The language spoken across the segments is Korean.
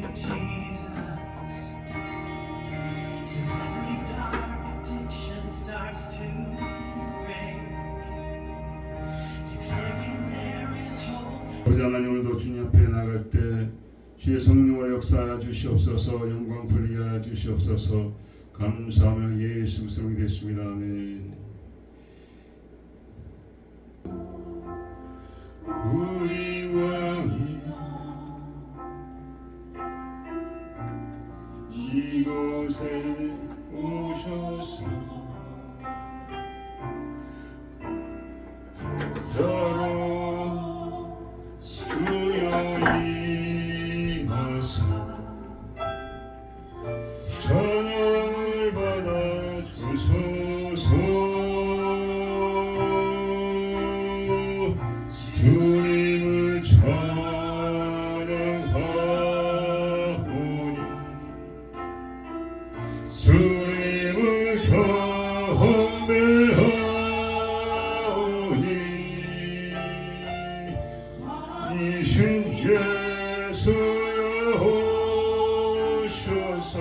of Jesus, till every dark addiction starts to break, declaring there is hope. 아버지 하나님, 오늘도 주님 앞에 나갈 때 주의 성령으로 역사하여 주시옵소서, 영광 돌리게 하여 주시옵소서. 감사하며 예수 그리스도로 기도했습니다. 아멘. 우리 왕이여 이곳에 오셔서 서로 주여 임하사 찬양을 받아 주소서. 주님을 찬양하오니 주님을 경배하오니 이신 예수여 오셔서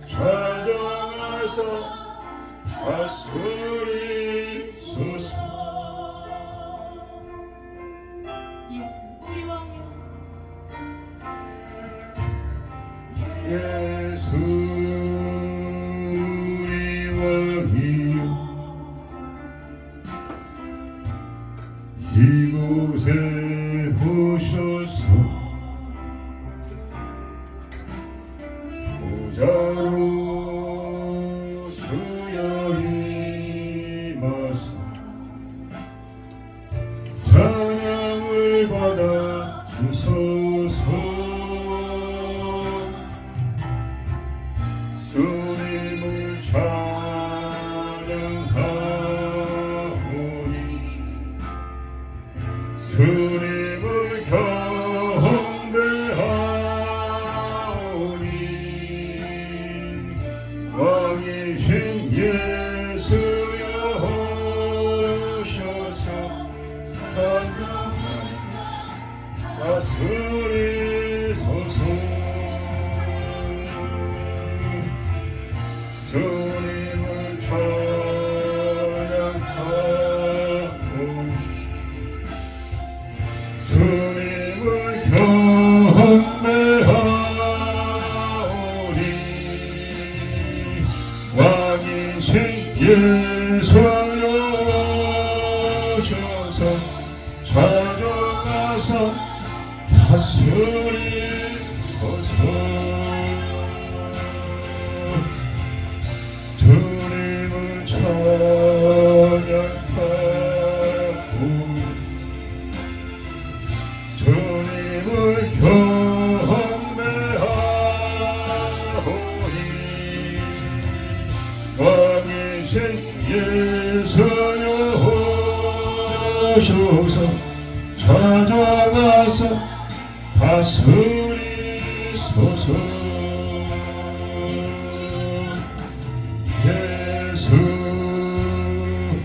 찾아와서 다스리소서. 예수 우리 왕이여 이곳에 오셔서 보좌로 주여 임하사 찬양을 받아 주소서. 주님을 찬양하오니 주님을 경배하오니 왕이신 예수여 오셔서 다스리소서. 주님을 찬양하오니 주님을 경배하오니 왕이신 예수여 오셔서 찾아가서 다스리소서. 주님을 찬양하오니 주님을 경배하오니 왕이신 예수여 오셔서 찾아가서 다스리소서. 예수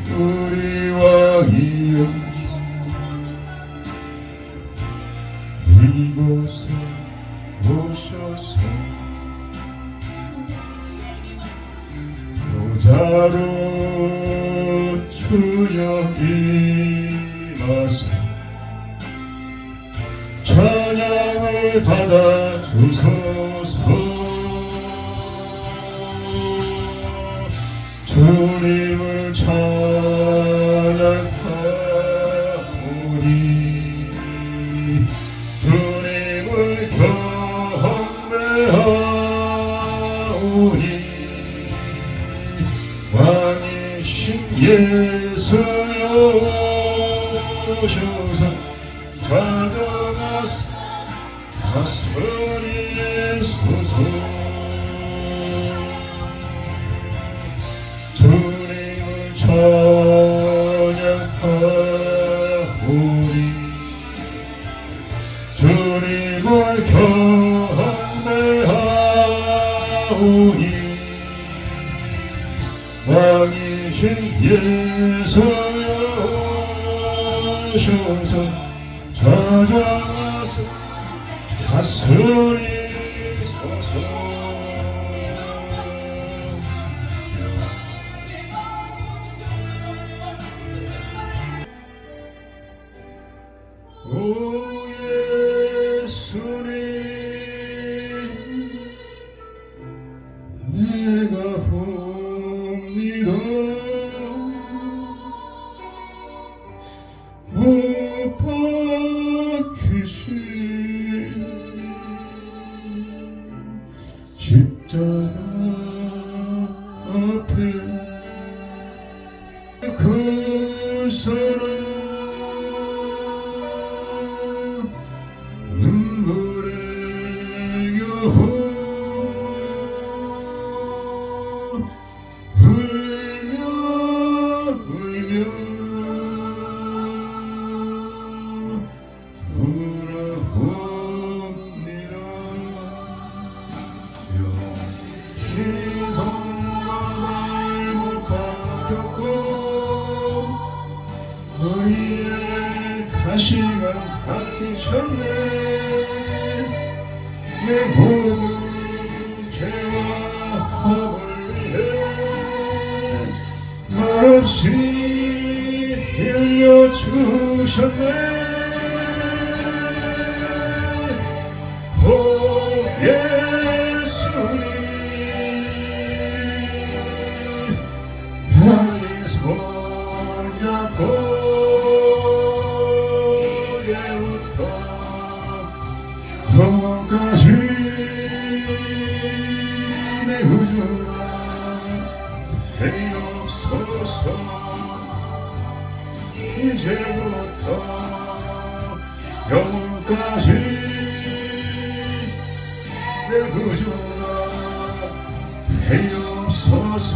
우리 왕이여 이곳에 오셔서 보좌로 주여 임하사 찬양을 받아 주소서. 주님을 찬양하오니 주님을 경배하오니 왕이신 예수여 오셔서 찾아가서 다스리소서. 주님을 찬양하오니 주님을 경배하오니 왕이신 예수여 오셔서 찾아와서 다스리 십자가 앞에 그 사랑 눈물의 여호 울며 울며 돌아옵니다. 주여 이 정말 못 박혔고 머리에 가시가 박히셨네. 내 모든 죄와 허물 위해 말없이 흘려주셨네. 오 예수님 나의 손 잡고 예부터 영원까지 내 구주가 되옵소서. 이제부터 영원까지 내 구주가 되옵소서.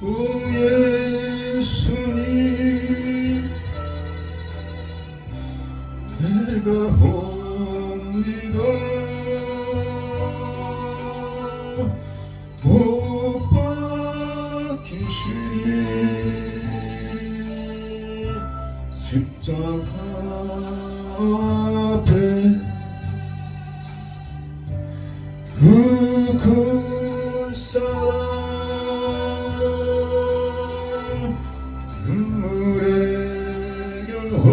오 예수님 내가 옵니다. 못 박히신 십자가 앞에 그 사랑 눈물의 여호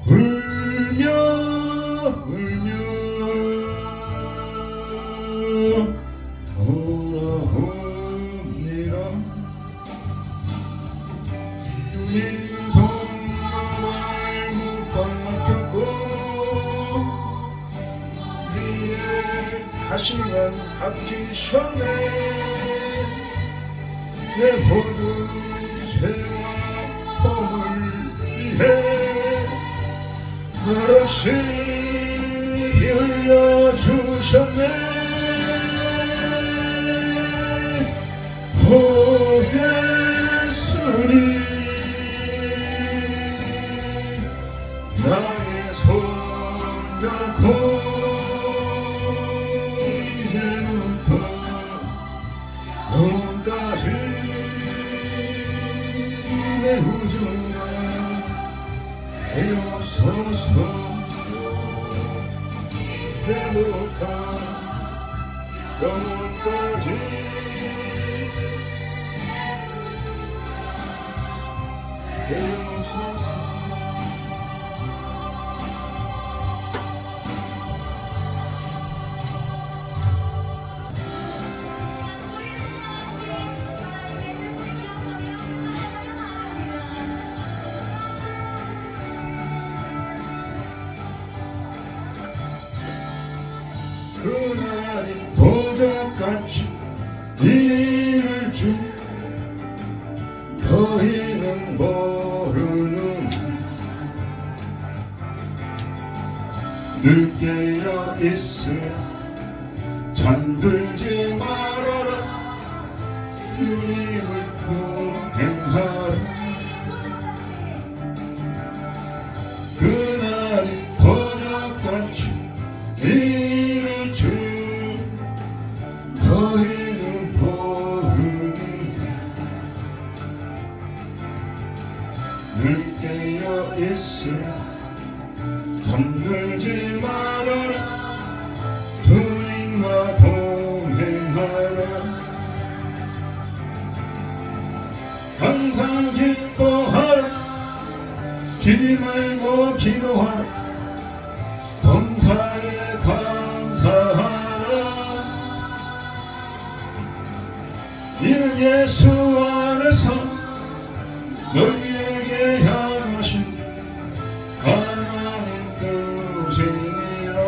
울며 울며 돌아옵니다. 주님 정말 못 박혔고 위에 가시만 박히셨네. 내 모든 죄와 허물 위해 말없이 흘려주셨네. 오 예수님 나의 손 잡고 이제부터 영원까지 내 구주가 되옵소서. 이제부터 영원까지 되옵소서. 그날이 도적같이 이를 줄 너희는 모르는 늘 깨어 있으라 잠들지 말아라 주님을 동행하라. 그날이 도적같이 이를 줄 너희는 모르는 늘 깨어 있으라 잠들지 말아라 기도하라 범사에 감사하라 이는 예수 안에서 너희에게 향하신 하나님 뜻이니라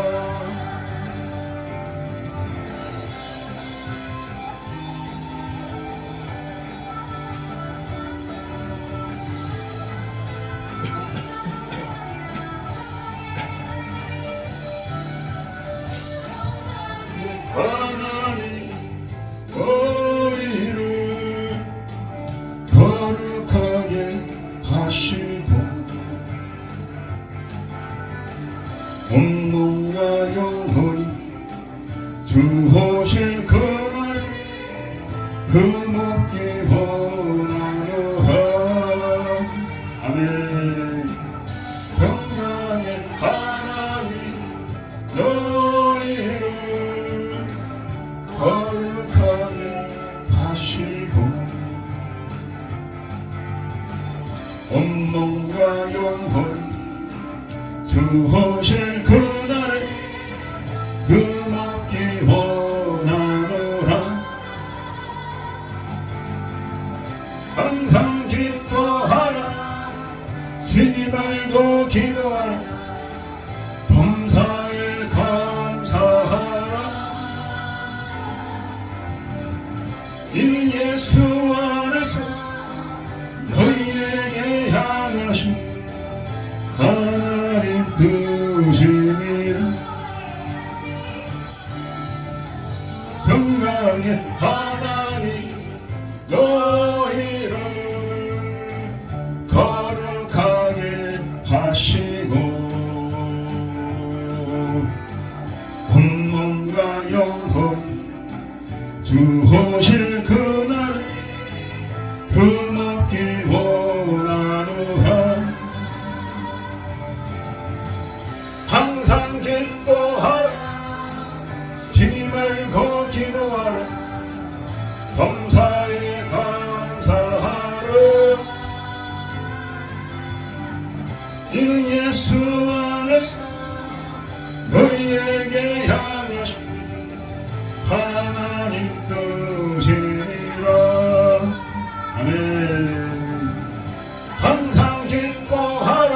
하나님 너희를 거룩하게 하시고 온몸과 영혼이 주 오실 그날 흠없게 원하노라 아멘 평강의 하나님 너희를 거룩하게 하시고 온몸과 영혼이 주 오실 그날에 흠없기 원하노라 항상 기뻐하라 쉬지 말고 기도하라 범사에 감사하라 이는 예수 안에서 너희에게 향하신 하나님 뜻이니라 평강의 하나님 너희를 거룩하게 하시고 온몸과 영혼 주 오실 그날 흠없기 원하노라 항상 기뻐하라 쉬지 말고 기도하라 범사에 감사하라 이는 예수 안에서 너희에게 향하신 하나님 뜻이니라 아멘 항상 기뻐하라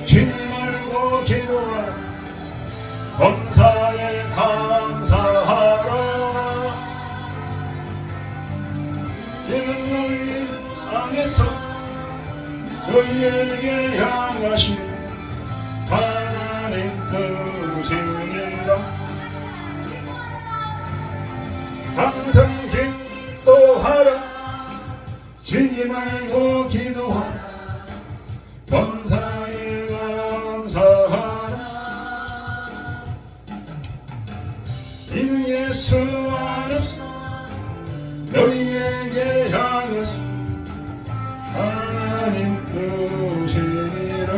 쉬지 말고 기도하라 범사에 감사하라 이는 너희 안에서 너희에게 향하신 하나님 뜻이니라 항상 기도하라 쉬지 말고 기도하라 범사에 감사하라 이는 예수 안에서 너희에게 향하신 하나님 뜻이니라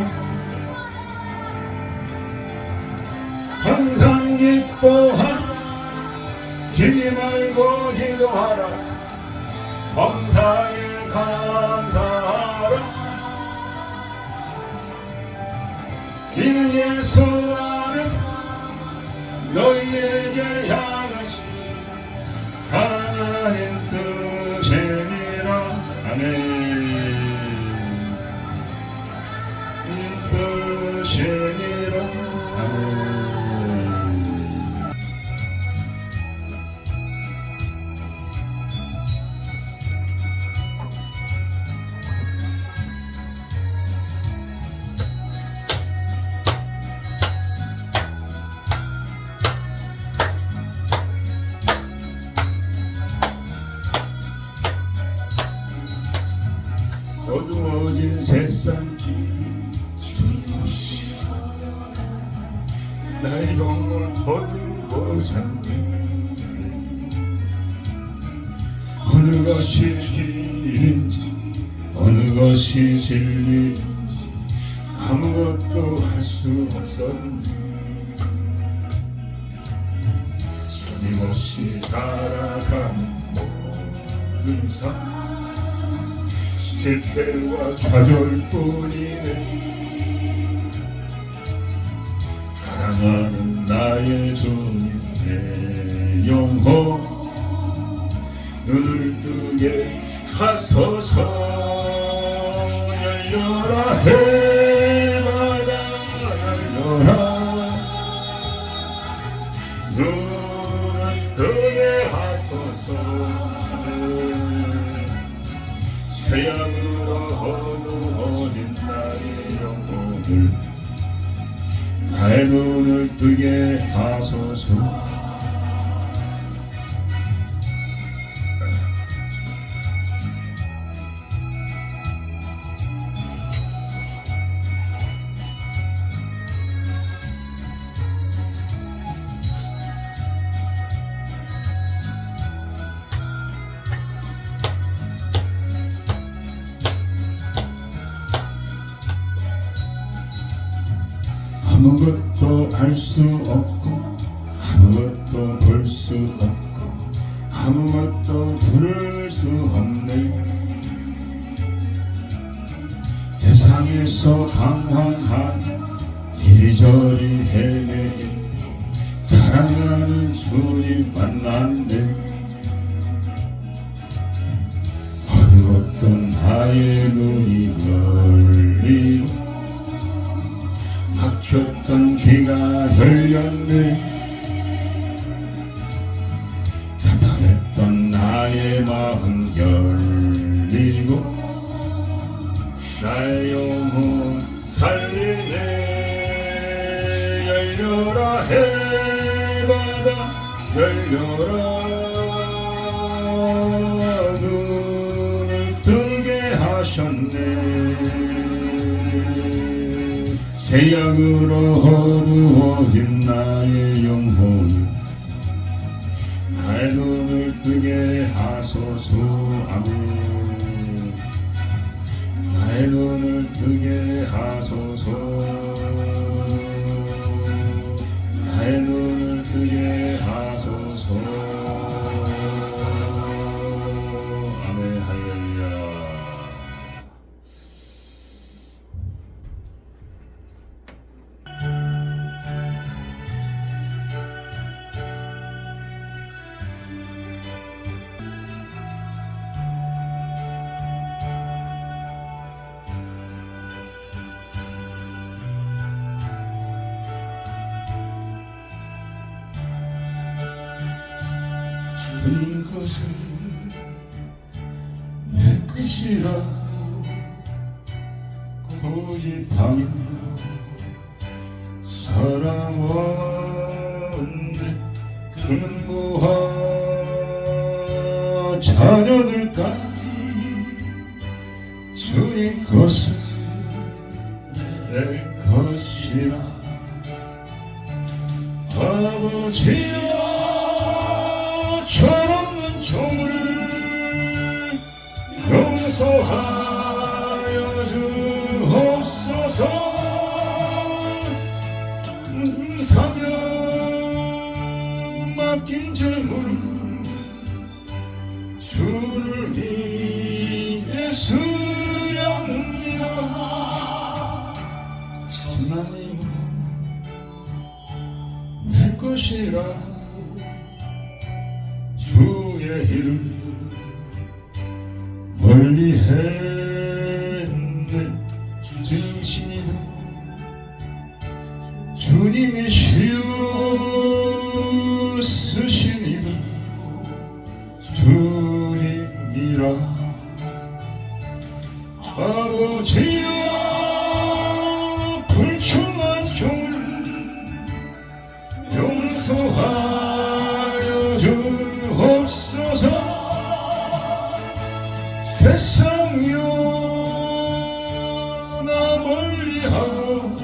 항상 기뻐하라 쉬지 말고 기도하라 범사에 감사하라 이는 예수 안에서 너희에게 향하신 하나님 뜻이니라 아멘 뜻이니라 아멘 어두워진 세상 주시오 나의 영혼 어두워 잠든 어느 것이 길인지 어느 것이 진리인지 아무것도 할 수 없었는데 끊임없이 살아가는 모든 삶 실패와 좌절뿐이네 사랑하는 나의 주님 내 영혼 눈을 뜨게 하소서. 열려라 해마다 열려라 눈을 뜨게 하소서. 태양으로 어두워진 나의 영혼을 나의 눈을 뜨게 하소서. 아무것도 알 수 없고 아무것도 볼 수 없고 아무것도 들을 수 없네. 세상에서 방황한 이리저리 헤매기 사랑하는 주님 만났네. 어두웠던 나의 눈이 열리고 막혔던 귀가 열렸네. 답답했던 나의 마음 열리고 나의 영혼 살리네. 열려라 해마다 열려라 눈을 뜨게 하셨네. 태양으로 어두워진 나의 영혼을 나의 눈을 뜨게 하소서. 아멘. 나의 눈을 뜨게 하소서. 나의 눈을 뜨게 하소서. 아멘. 할렐루야. 주인 것은 내 것이라 고집하며 살아왔네. 그는 모아 자녀들까지 주인 것은 내 것이라. 아버지여 철없는 종을 용서하여 주옵소서. 사명 맡긴 재물을 주를 위해 쓰렵니다. 하나님 내 것이라 주의 일을 멀리 했네. 증신이다 주님의 시우 쓰시니라. 주님이라. 아버지여 불충한 종을 용서하여 주옵소서. 세상요 나 멀리하고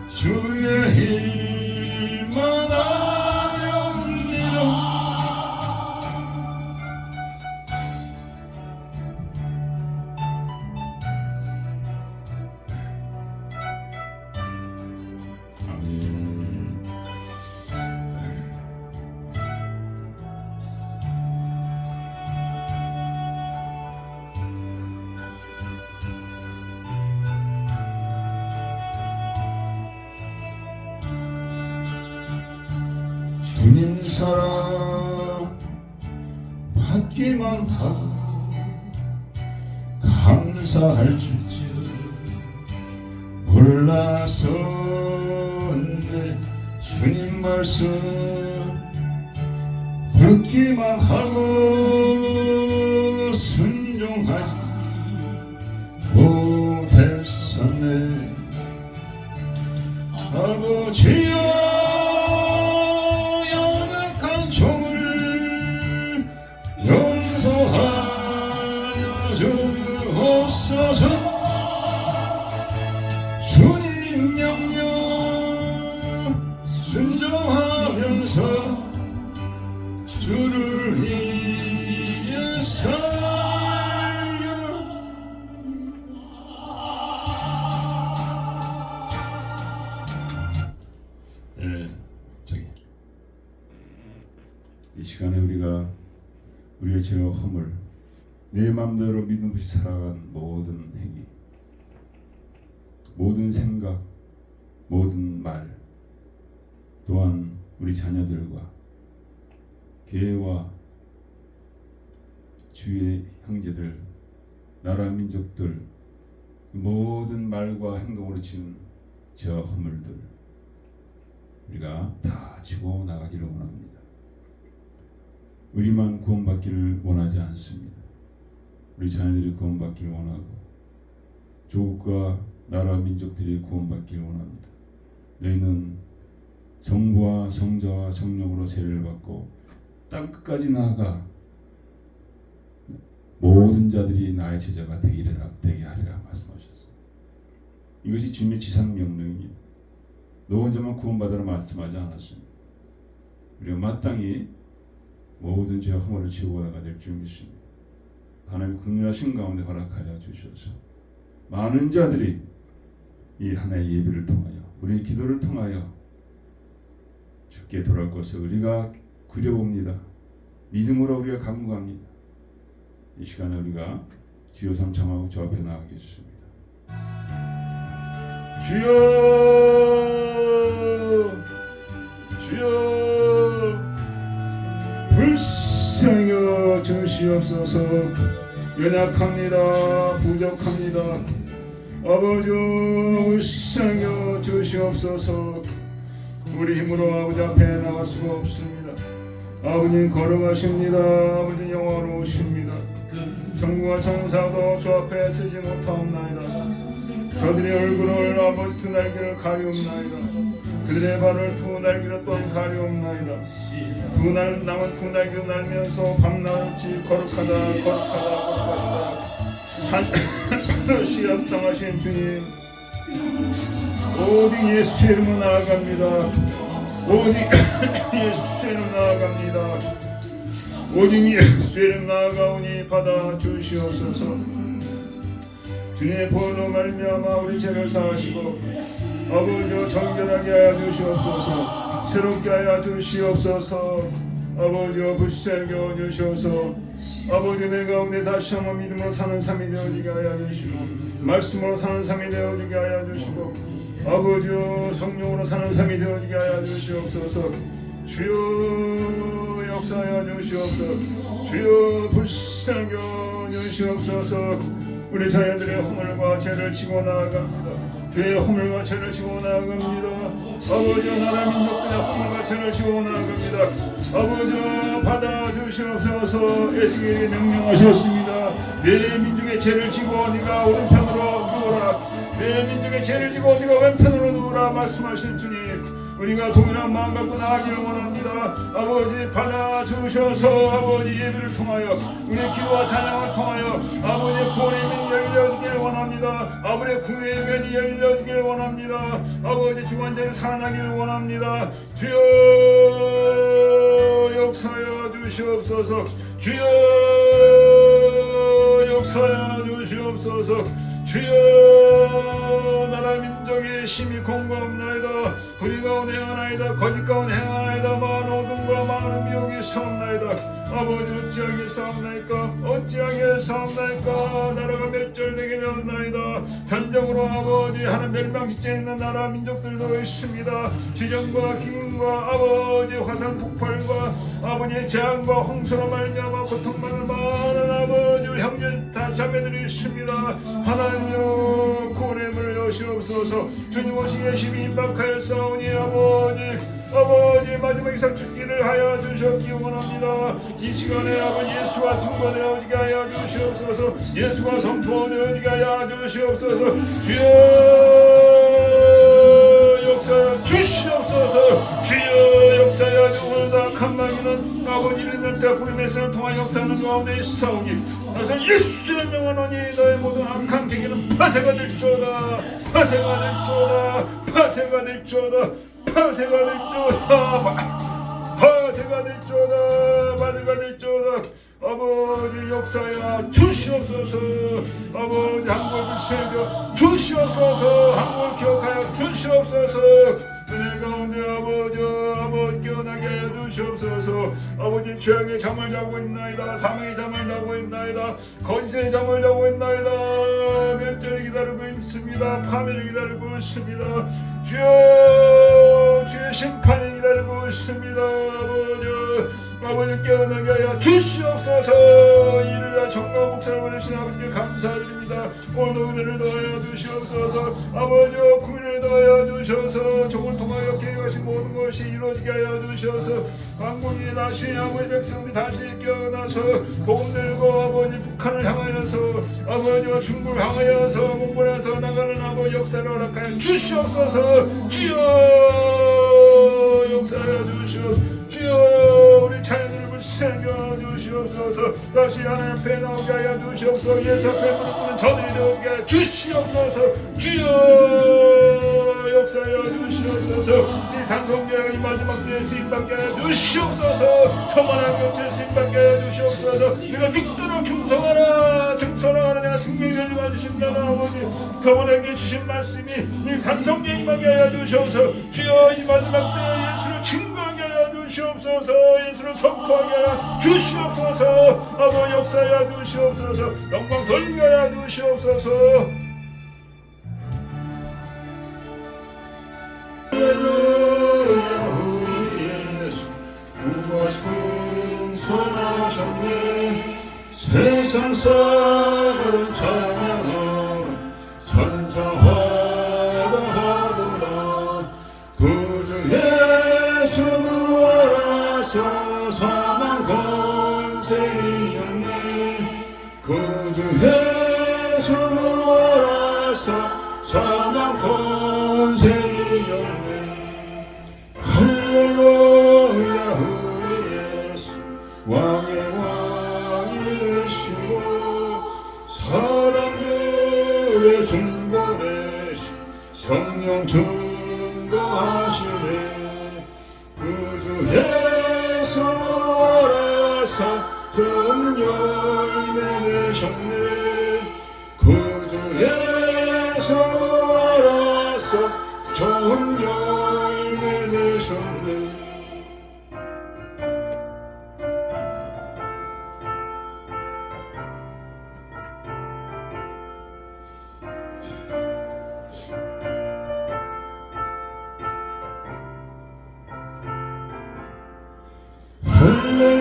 주의 일만 하렵니다. 아멘. 주님 사랑 받기만 하고 감사할 줄 몰랐었네. 주님 말씀 듣기만 하고 순종하지 못했었네. 아버지여 연약한 종을 용서하여 주옵소서. 주님 명령 순종하면서 주를 위해 살려. 이 시간에 우리가 우리의 죄와 허물, 내 마음대로 믿음 없이 살아간 모든 행위, 모든 생각, 모든 말, 또한 우리 자녀들과 교회와 주의 형제들, 나라 민족들, 모든 말과 행동으로 지은 죄와 허물들 우리가 다 지고 나가기를 원합니다. 우리만 구원받기를 원하지 않습니다. 우리 자녀들이 구원받기를 원하고 조국과 나라 민족들이 구원받기를 원합니다. 너희는 성부와 성자와 성령으로 세례를 받고 땅 끝까지 나아가 모든 자들이 나의 제자가 되게 하리라 말씀하셨습니다. 이것이 주님의 지상 명령입니다. 너 혼자만 구원받으라 말씀하지 않았습니다. 우리가 마땅히 모든 죄와 허물을 지우고 나가야 될 줄 믿습니다. 하나님의 긍휼하신 가운데 허락하여 주셔서 많은 자들이 이 하나의 예배를 통하여 우리의 기도를 통하여 주께 돌아올 것을 우리가 그려봅니다. 믿음으로 우리가 간구합니다. 이 시간에 우리가 주여 삼창하고 주 앞에 나가겠습니다. 주여 주여 불쌍여 주시옵소서. 연약합니다. 부족합니다. 아버지여 불쌍여 주시옵소서. 우리 힘으로 아버지 앞에 나갈 수가 없습니다. 아버님 걸어가십니다. 아버지 영화로우십니다. 정부와 천사도 주 앞에 쓰지 못하옵나이다. 저들의 얼굴을 아버지 두 날개를 가리옵나이다. 그들의 발을 두 날개로 또한 가리옵나이다. 남은 두 날개로 날면서 밤낮이 거룩하다 찬양시 합당하신 주님, 오직 예수의 이름으로 나아갑니다. 오직 예수의 이름으로 나아갑니다. 오직 예수의 이름으로 나아가오니 받아주시옵소서. 주님의 보혈로 말미암아 우리 죄를 사하시고 아버지여 정결하게 하여 주시옵소서. 새롭게 하여 주시옵소서. 아버지여 불쌍히 여주셔서 아버지 내 가운데 다시 한번 믿음으로 사는 삶이 되어지게 하여 주시고 말씀으로 사는 삶이 되어지게 하여 주시고 아버지여 성령으로 사는 삶이 되어지게 하여 주시옵소서. 주여 역사하여 주시옵소서. 주여 불쌍히 여주시옵소서. 우리 자녀들의 허물과 죄를 지고 나아갑니다. 그의 허물과 죄를 지고 나아갑니다. 아버지여 나라 민족들의 허물과 죄를 지고 나아갑니다. 아버지여 받아주시옵소서. 에스겔이 명령하셨습니다. 내 민족의 죄를 지고 네가 오른편으로 누우라. 내 민족의 죄를 지고 네가 왼편으로 누우라 말씀하신 주님, 우리가 동일한 마음 갖고 나아가기를 원합니다. 아버지 받아주셔서 아버지 예배를 통하여 우리의 기도와 찬양을 통하여 아버지의 구원의 문이 열려지기를 원합니다. 아버지의 구원의 문이 열려지기를 원합니다. 아버지 주관자를 살아나기를 원합니다. 주여 역사하여 주시옵소서. 주여 역사하여 주시옵소서. 주여 나라 민족의 심히 공고하옵나이다. 불의 가운데 행하나이다. 거짓 가운데 행하나이다. 많은 어둠과 많은 미혹이 있사옵나이다. 아버지 어찌하겠사옵나이까 나라가 멸절되게 되었나이다. 전쟁으로 아버지 하는 멸망직전에 있는 나라 민족들도 있습니다. 지정과 기근과 아버지 화산 폭발과 아버지의 재앙과 홍수로 말미암아 고통받는 많은 아버지 우리 형제 자매들이 있습니다. 하나님여 구원의 문을 여시옵소서. 주님 오시 예심이 임박하였사오니 아버지 마지막 이삭죽기를 하여 주셨기 원합니다. 이 시간에 아버지 예수가 증거되어지게 하여 주시옵소서. 예수가 선포되어지게 하여 주시옵소서. 주여 역사여 주시옵소서. 주여 역사여 오늘도 간망이는 아버지 있는 때 후리메스를 통한 역사는 가운데 있사오니 그래서 예수의 명하노니 너의 모든 악한 계기는 파쇄가 될지어다. 아버지 역사야 주시옵소서. 아버지 한국을 불새겨 주시옵소서. 한국을 기억하여 주시옵소서. 은혜 가운데 아버지 깨어나게 하여 주시옵소서. 아버지 죄악의 잠을 자고 있나이다. 사망의 잠을 자고 있나이다. 거짓의 잠을 자고 있나이다. 멸절이 기다리고 있습니다. 파멸이 기다리고 있습니다. 주여 주의 심판이 기다리고 있습니다. 아버지 깨어나게 하여 주시옵소서. 이를 위하여 정과 목사를 보내신 아버지께 감사드립니다. 오늘도 은혜를 더하여 주시옵소서. 아버지여 구민을 더하여 주셔서 종을 통하여 계획하신 모든 것이 이루어지게 하여 주셔서 왕국이 다시 아버지 백성들이 다시 깨어나서 복음 들고 아버지 북한을 향하여서 아버지와 중국을 향하여서 몽골에서 나가는 아버지 역사를 허락하여 주시옵소서. 주여 역사하여 주시옵소서. 주여 우리 자녀들을 불쌍여 주시옵소서. 다시 하나님 앞에 나오게 하여 주시옵소서. 예수 앞에 무릎 꿇는 저들이 되게 하여 주시옵소서. 주여 역사하여 주시옵소서. 이 산성교회가 이 마지막 때에 쓰임받게 하여 주시옵소서. 천만한 교체에 쓰임받게 하여 주시옵소서. 우리가 죽도록 충성하라. 충성하라. 내가 생명을 가지고 주신다는 아버지 저번에게 주신 말씀이 이 산성교회 임하게 하여 주시옵소서. 주여 이 마지막 때에 예수를 증거하게 하여 주시옵소서. 예수를 선포하게 하여 주시옵소서. 아버지 역사하여 주시옵소서. 영광 돌리게 하여 주시옵소서. 할렐루야 우리 예수 무엇 승천하셨네. 세상 사람은 찬양하며 선사화하도다. 구주 예수 부활하사 사망 권세 이겼네. 구주 예수 부활하사 사망 권세 이겼네. 할렐루야 우리 예수 왕의 왕이 되시고 사람들의 중보되시 성령 증거하시네. 구주 예수 부활하사 좋은 열매 내셨네. 구주 예수 부활하사 좋은 열매 내셨네.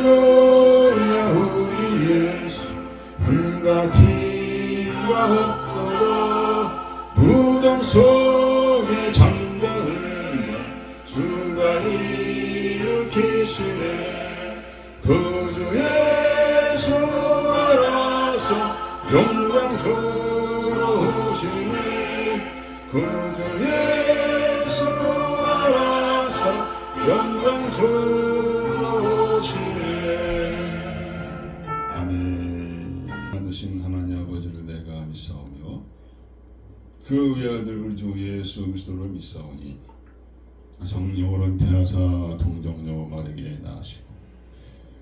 할렐루야 우리 예수 불과 피가 없도록 무덤 속의 장벽을 주가 일으키시네. 구주 예수 부활하사 영광 들어오시네. 구주 예수 부활하사 영광 들어오시네. 아멘. 만드신 하나님 아버지를 내가 믿사오며 그 외아들 우리 주 예수 그리스도를 믿사오니 성령으로 태하사 동정녀 마리아에게 낳으시고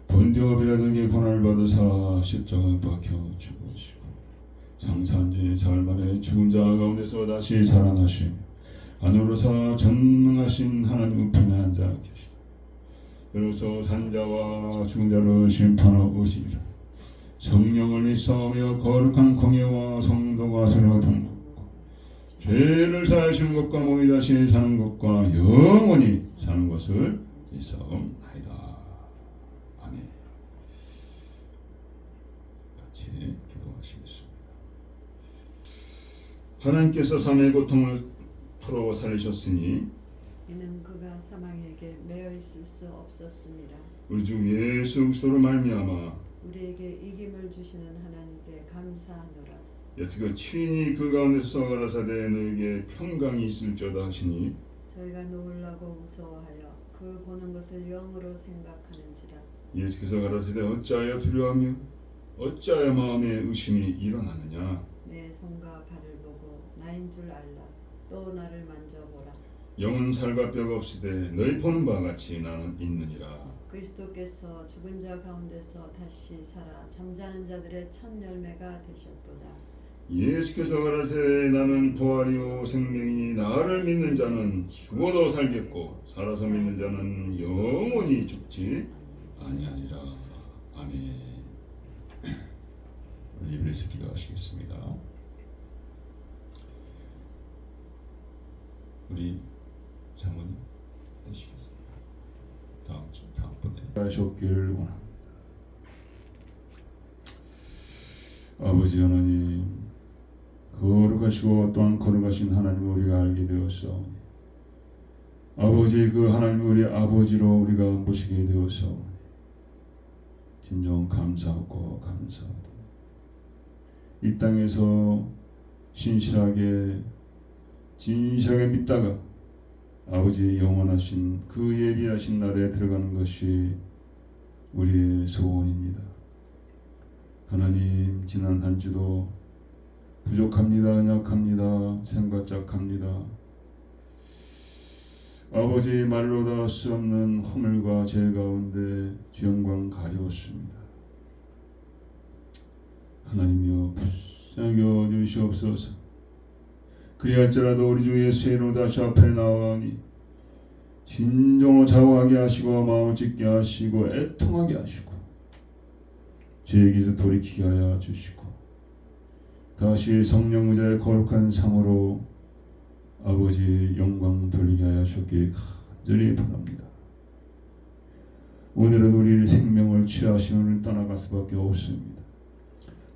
본디오 빌라도에게 고난을 받으사 십자가에 박혀 죽으시고 장사한지 사흘 만에 죽은 자 가운데서 다시 살아나시며 하늘로사 전능하신 하나님 우편에 앉아 계시다. 그로서 산자와 죽은 자를 심판하고 오시리라. 성령을 믿사오며 거룩한 공예와 성도가 서로 같은 것과 죄를 사하시는 것과 몸이 다시 사는 것과 영원히 사는 것을 믿사옵나이다. 아멘. 같이 기도하시겠습니다. 하나님께서 삶의 고통을 털어 살리셨으니 이는 그가 사망에게 매여 있을 수 없었습니다. 우리 주 예수 그리스도로 말미암아 우리에게 이김을 주시는 하나님께 감사하노라. 예수가 친히 그 가운데서 가라사대 너에게 평강이 있을지어다 하시니 저희가 놀라고 무서워하여 그 보는 것을 영으로 생각하는지라. 예수께서 가라사대 어찌하여 두려워하며 어찌하여 마음에 의심이 일어나느냐. 내 손과 발을 보고 나인 줄 알라. 또 나를 만져보라. 영은 살과 뼈가 없으되 너희 보는 바와 같이 나는 있느니라. 그리스도께서 죽은 자 가운데서 다시 살아 잠자는 자들의 첫 열매가 되셨도다. 예수께서 가라사대 나는 부활이요 생명이 나를 믿는 자는 죽어도 살겠고 살아서 믿는 자는 영원히 죽지 아니하리라. 아멘. 우리 입에서 기도하시겠습니다. 우리 사모님 되시겠습니다. 다음번에 하셨기를 원합니다. 아버지 하나님, 거룩하시고 또한 거룩하신 하나님을 우리가 알게 되었사오니 아버지 그 하나님을 우리 아버지로 우리가 모시게 되었사오니 진정 감사하고 감사하다. 이 땅에서 진실하게 믿다가 아버지의 영원하신 그 예비하신 날에 들어가는 것이 우리의 소원입니다. 하나님, 지난 한 주도 부족합니다. 연약합니다. 생각작합니다. 아버지 말로 다 할 수 없는 허물과 죄 가운데 주 영광 가려웠습니다. 하나님이여 불쌍히 여주시옵소서. 그리할지라도 우리 주 예수의 이름으로 다시 앞에 나아가니 진정으로 자고하게 하시고 마음을 찢게 하시고 애통하게 하시고 죄에게서 돌이키게 하여 주시고 다시 성령 의자의 거룩한 상으로 아버지 영광 돌리게 하여 주시기 간절히 바랍니다. 오늘은 우리 생명을 취하시는 우리를 떠나갈 수밖에 없습니다.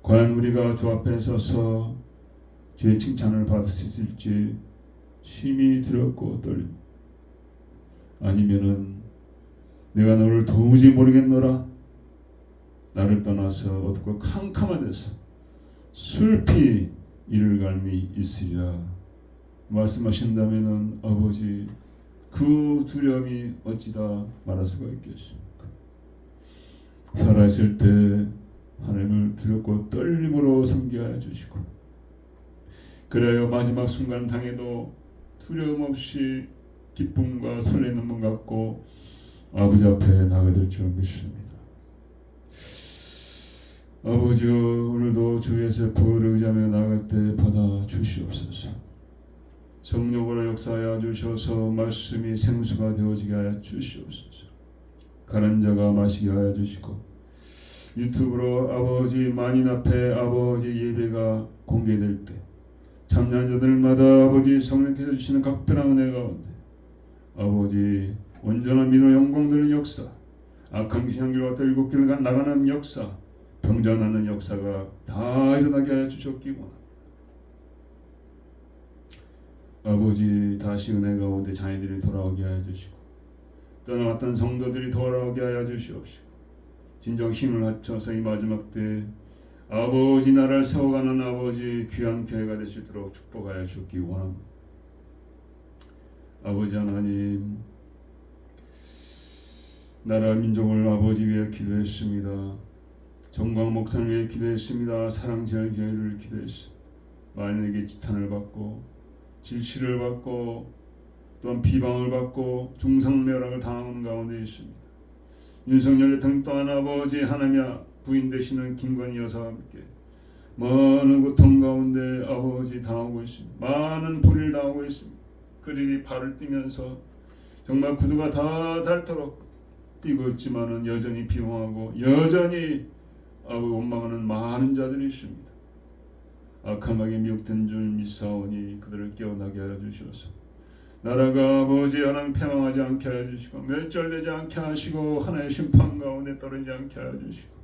과연 우리가 주 앞에 서서 주의 칭찬을 받을 수 있을지 심히 두렵고 떨립니다. 아니면은 내가 너를 도무지 모르겠노라, 나를 떠나서 어둡고 캄캄한 데서 슬피 이를 갈미 있으리라 말씀하신다면은 아버지 그 두려움이 어찌다 말할 수가 있겠습니까? 살아있을 때 하나님을 두렵고 떨림으로 섬겨야 주시고 그래야 마지막 순간 당해도 두려움 없이 기쁨과 설레는 것 같고 아버지 앞에 나가게 될 줄 믿습니다. 아버지 오늘도 주에서 보혈을 의지하며 나갈 때 받아 주시옵소서. 성령으로 역사하여 주셔서 말씀이 생수가 되어지게 하여 주시옵소서. 가는 자가 마시게 하여 주시고 유튜브로 아버지 만인 앞에 아버지 예배가 공개될 때 참여한 자들마다 아버지 성령께서 주시는 각별한 은혜 가운데 아버지 온전한 민호 영광 들린 역사, 악한 귀신 한 길과 일곱 길을 나가는 역사, 병자 나는 역사가 다 일어나게 하여 주셨기 원합니다. 아버지 다시 은혜 가운데 자녀들이 돌아오게 하여 주시고 떠나갔던 성도들이 돌아오게 하여 주시옵시고 진정 힘을 합쳐서 이 마지막 때 아버지 나라를 세워가는 아버지 귀한 교회가 되실 수 있도록 축복하여 주기 원합니다. 아버지 하나님, 나라 민족을 아버지 위해 기도했습니다. 정광 목사님 위해 기도했습니다. 사랑제일교회를 기도했습니다. 만인에게 지탄을 받고 질시를 받고 또한 비방을 받고 중상매락을 당하는 가운데 있습니다. 윤석열 대통령 또한 아버지 하나님의 부인 되시는 김건희 여사와 함께 많은 고통 가운데 아버지 당하고 있습니다. 많은 불의를 당하고 있습니다. 그들이 발을 뛰면서 정말 구두가 다 닳도록 뛰고 있지만은 여전히 비방하고 여전히 원망하는 많은 자들이 있습니다. 악함하게 미혹된 줄 믿사오니 그들을 깨어나게 하여 주시옵소서. 나라가 아버지 하나님 패망하지 않게 하여 주시고 멸절되지 않게 하시고 하나님의 심판 가운데 떨어지지 않게 하여 주시고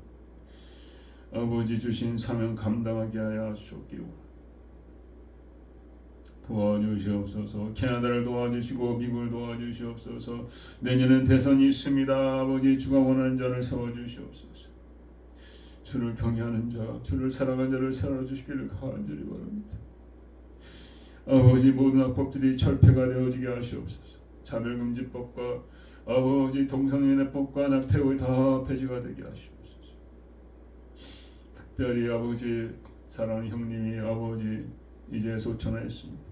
아버지 주신 사명 감당하게 하여 주옵기로 도와주시옵소서. 캐나다를 도와주시고 미국을 도와주시옵소서. 내년엔 대선이 있습니다. 아버지 주가 원하는 자를 세워주시옵소서. 주를 경외하는 자, 주를 사랑하는 자를 세워주시기를 간절히 바랍니다. 아버지 모든 악법들이 철폐가 되어지게 하시옵소서. 차별금지법과 아버지 동성연애법과 낙태의 다 폐지가 되게 하시옵소서. 특별히 아버지 사랑하는 형님이 아버지 이제 소천하였습니다.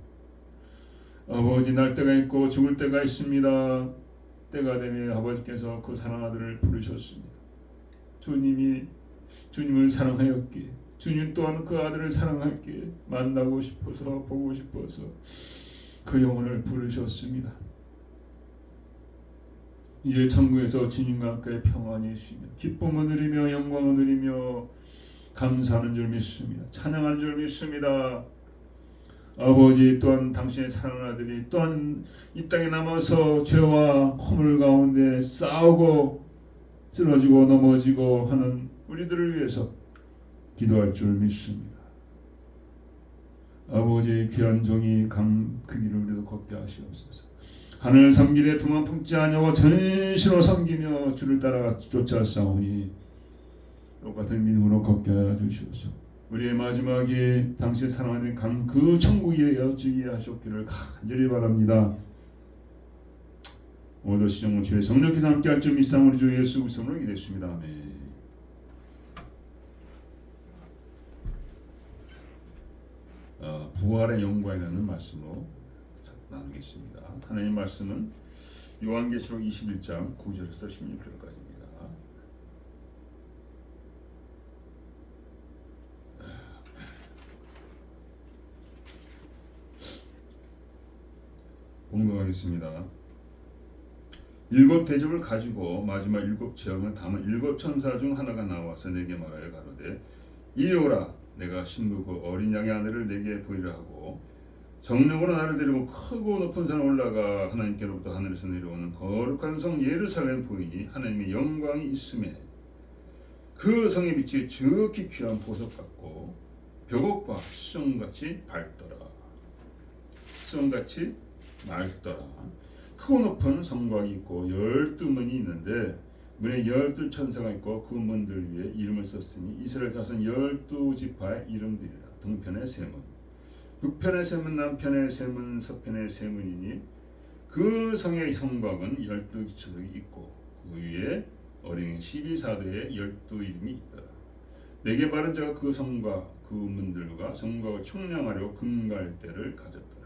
아버지 날 때가 있고 죽을 때가 있습니다. 때가 되면 아버지께서 그 사랑하는 아들을 부르셨습니다. 주님이 주님을 사랑하였기에 주님 또한 그 아들을 사랑하기에 만나고 싶어서 보고 싶어서 그 영혼을 부르셨습니다. 이제 천국에서 주님과 함께 평안히 있으며 기쁨을 누리며 영광을 누리며 감사하는 줄 믿습니다. 찬양하는 줄 믿습니다. 아버지 또한 당신의 사랑하는 아들이 또한 이 땅에 남아서 죄와 허물 가운데 싸우고 쓰러지고 넘어지고 하는 우리들을 위해서 기도할 줄 믿습니다. 아버지 귀한 종이 그 길을 우리도 걷게 하시옵소서. 하늘 섬기되 두만 품지 아니하고 전심으로 섬기며 주를 따라 쫓아싸우니 똑같은 믿음으로 걷게 하여 주시옵소서. 우리의 마지막이 당신의 사랑하는 그 천국에 이어지게 하셨기를 간절히 바랍니다. 오늘도 시정을 주의 성령께서 함께할 줄 믿사오니 우리 주 예수 그리스도로 기도했습니다. 아멘. 부활의 영광이라는 말씀으로 나누겠습니다. 하나님 말씀은 요한계시록 21장 9절에서 16절까지입니다. 공동하겠습니다. 7 대접을 가지고 마지막 7 재앙을 담은 7 천사 중 하나가 나와서 내게 말하여 가로되 이리 오라. 내가 신부 그 어린 양의 아내를 내게 보이려 하고 정령으로 나를 데리고 크고 높은 산에 올라가 하나님께로부터 하늘에서 내려오는 거룩한 성 예루살렘 보이니 하나님의 영광이 있음에 그 성의 빛이 지극히 귀한 보석 같고 벽옥과 수정같이 밝더라. 수정같이 맑더라. 크고 높은 성곽이 있고 12문이 있는데 문에 12천사가 있고 그 문들 위에 이름을 썼으니 이스라엘 자손 12지파의 이름들이라. 동편의 세 문, 북편의 세 문, 남편의 세 문, 서편의 세 문이니 그 성의 성곽은 12기초석이 있고 그 위에 어린 12사도의 12이름이 있더라. 내게 말한 자가 그 성과 그 문들과 성곽을 청량하려고 금갈대를 가졌더라.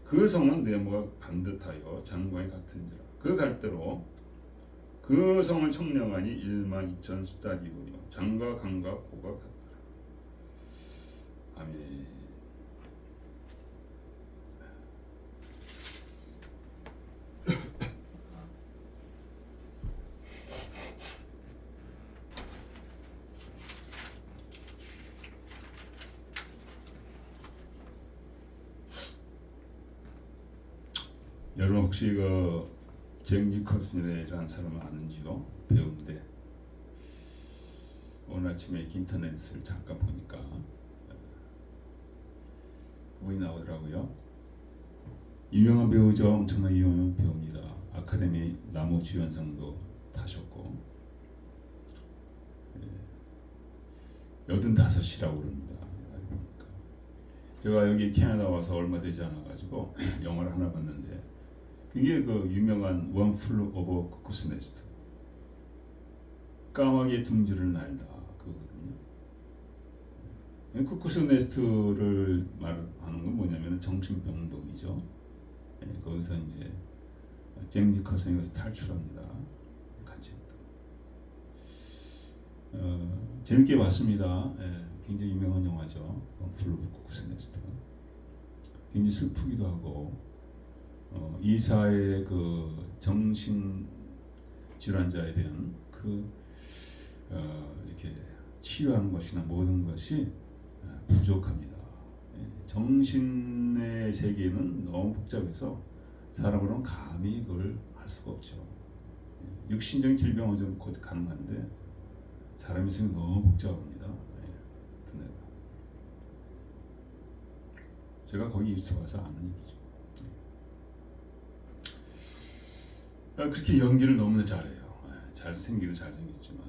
그 성은 네모가 반듯하여 장관이 같은 자라. 그 갈대로 그 성을 청량하니 12,000 스타디오며 장과 강과 고가 같더라. 아멘. 여러분 혹시 잭 니콜슨이라는 사람을 아는지요? 배우인데 오늘 아침에 인터넷을 잠깐 보니까 그분이 나오더라고요. 유명한 배우죠. 엄청난 유명한 배우입니다. 아카데미 나무주연상도 타셨고 85이라고 그럽니다. 제가 여기 캐나다 와서 얼마 되지 않아 가지고 영화를 하나 봤는데 이게 그 유명한 원 플루 오버 쿠쿠스 네스트, 까마귀의 둥지를 날다 그거거든요. 쿠쿠스 네스트를 말하는 건 뭐냐면 정신병동이죠. 거기서 이제 잭 니콜슨이 여기서 탈출합니다. 같이 재밌게 봤습니다. 굉장히 유명한 영화죠. 원 플루 오버 쿠쿠스 네스트. 굉장히 슬프기도 하고 이사의 그 정신 질환자에 대한 이렇게 치료하는 것이나 모든 것이 부족합니다. 정신의 세계는 너무 복잡해서 사람으로는 감히 그걸 할 수가 없죠. 육신적인 질병은 좀 곧 가능한데 사람의 생이 너무 복잡합니다. 두뇌가. 제가 거기 있어봐서 아는 얘기죠. 그렇게 연기를 너무나 잘해요. 잘생기도 잘생겼지만.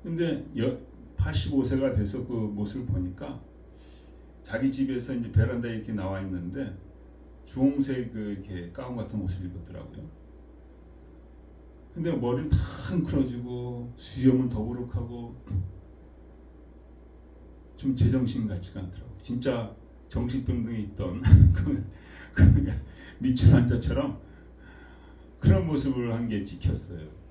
근데 85세가 돼서 그 모습을 보니까 자기 집에서 이제 베란다에 이렇게 나와 있는데 주홍색 이렇게 가운 같은 옷을 입었더라고요. 근데 머리는 다 흥크러지고 수염은 더부룩하고 좀 제정신 같지가 않더라고요. 진짜 정신병동에 있던 그 미칠 환자처럼 그런 모습을 한 게 찍혔어요.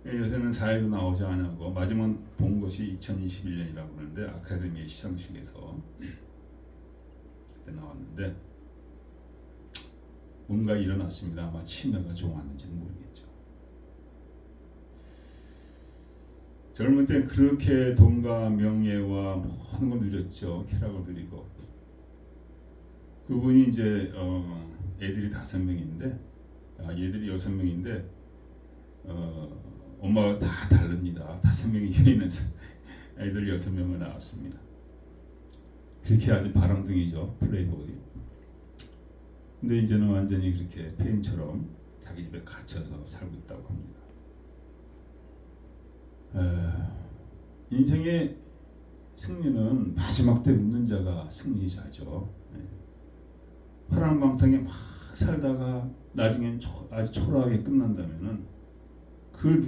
요새는 사회도 나오지 않고 마지막 본 것이 2021년이라고 그러는데 아카데미의 시상식에서 그때 나왔는데 뭔가 일어났습니다. 아마 치매가 좀 왔는지는 모르겠죠. 젊은 때 그렇게 돈과 명예와 모든 걸 누렸죠. 쾌락을 누리고 그분이 이제 애들이 5명인데 얘들이 6명인데 엄마가 다 다릅니다. 5명이 있는 애들 6명을 낳았습니다. 그렇게 아주 바람둥이죠. 플레이보이. 근데 이제는 완전히 그렇게 폐인처럼 자기 집에 갇혀서 살고 있다고 합니다. 인생의 승리는 마지막 때 웃는 자가 승리자죠. 파란방탕에 막 살다가 나중엔 아주 초라하게 끝난다면은 그걸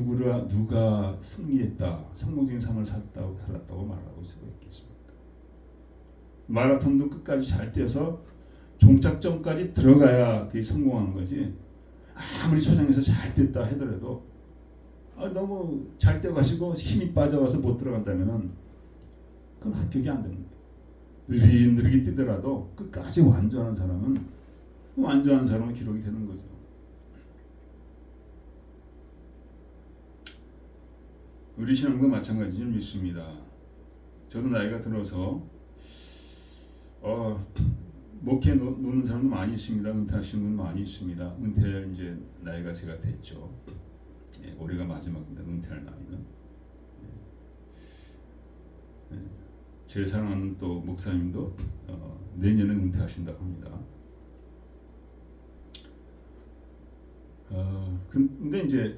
누가 승리했다, 성공적인 삶을 살았다고 말하고 수가 있겠습니까? 마라톤도 끝까지 잘 뛰어서 종착점까지 들어가야 그게 성공한 거지. 아무리 초장에서 잘 뛰었다 하더라도 너무 잘 뛰어가시고 힘이 빠져가서 못 들어간다면은 그건 합격이 안 되는 거예요. 느리게 뛰더라도 끝까지 완주하는 사람은 기록이 되는 거죠. 우리 신앙도 마찬가지 좀 있습니다. 저도 나이가 들어서 목회 놓는 사람도 많이 있습니다. 은퇴하시는 분 많이 있습니다. 은퇴할 이제 나이가 제가 됐죠. 올해가 마지막입니다. 은퇴할 나이는. 제일 사랑하는 또 목사님도 내년에 은퇴하신다고 합니다. 근데 이제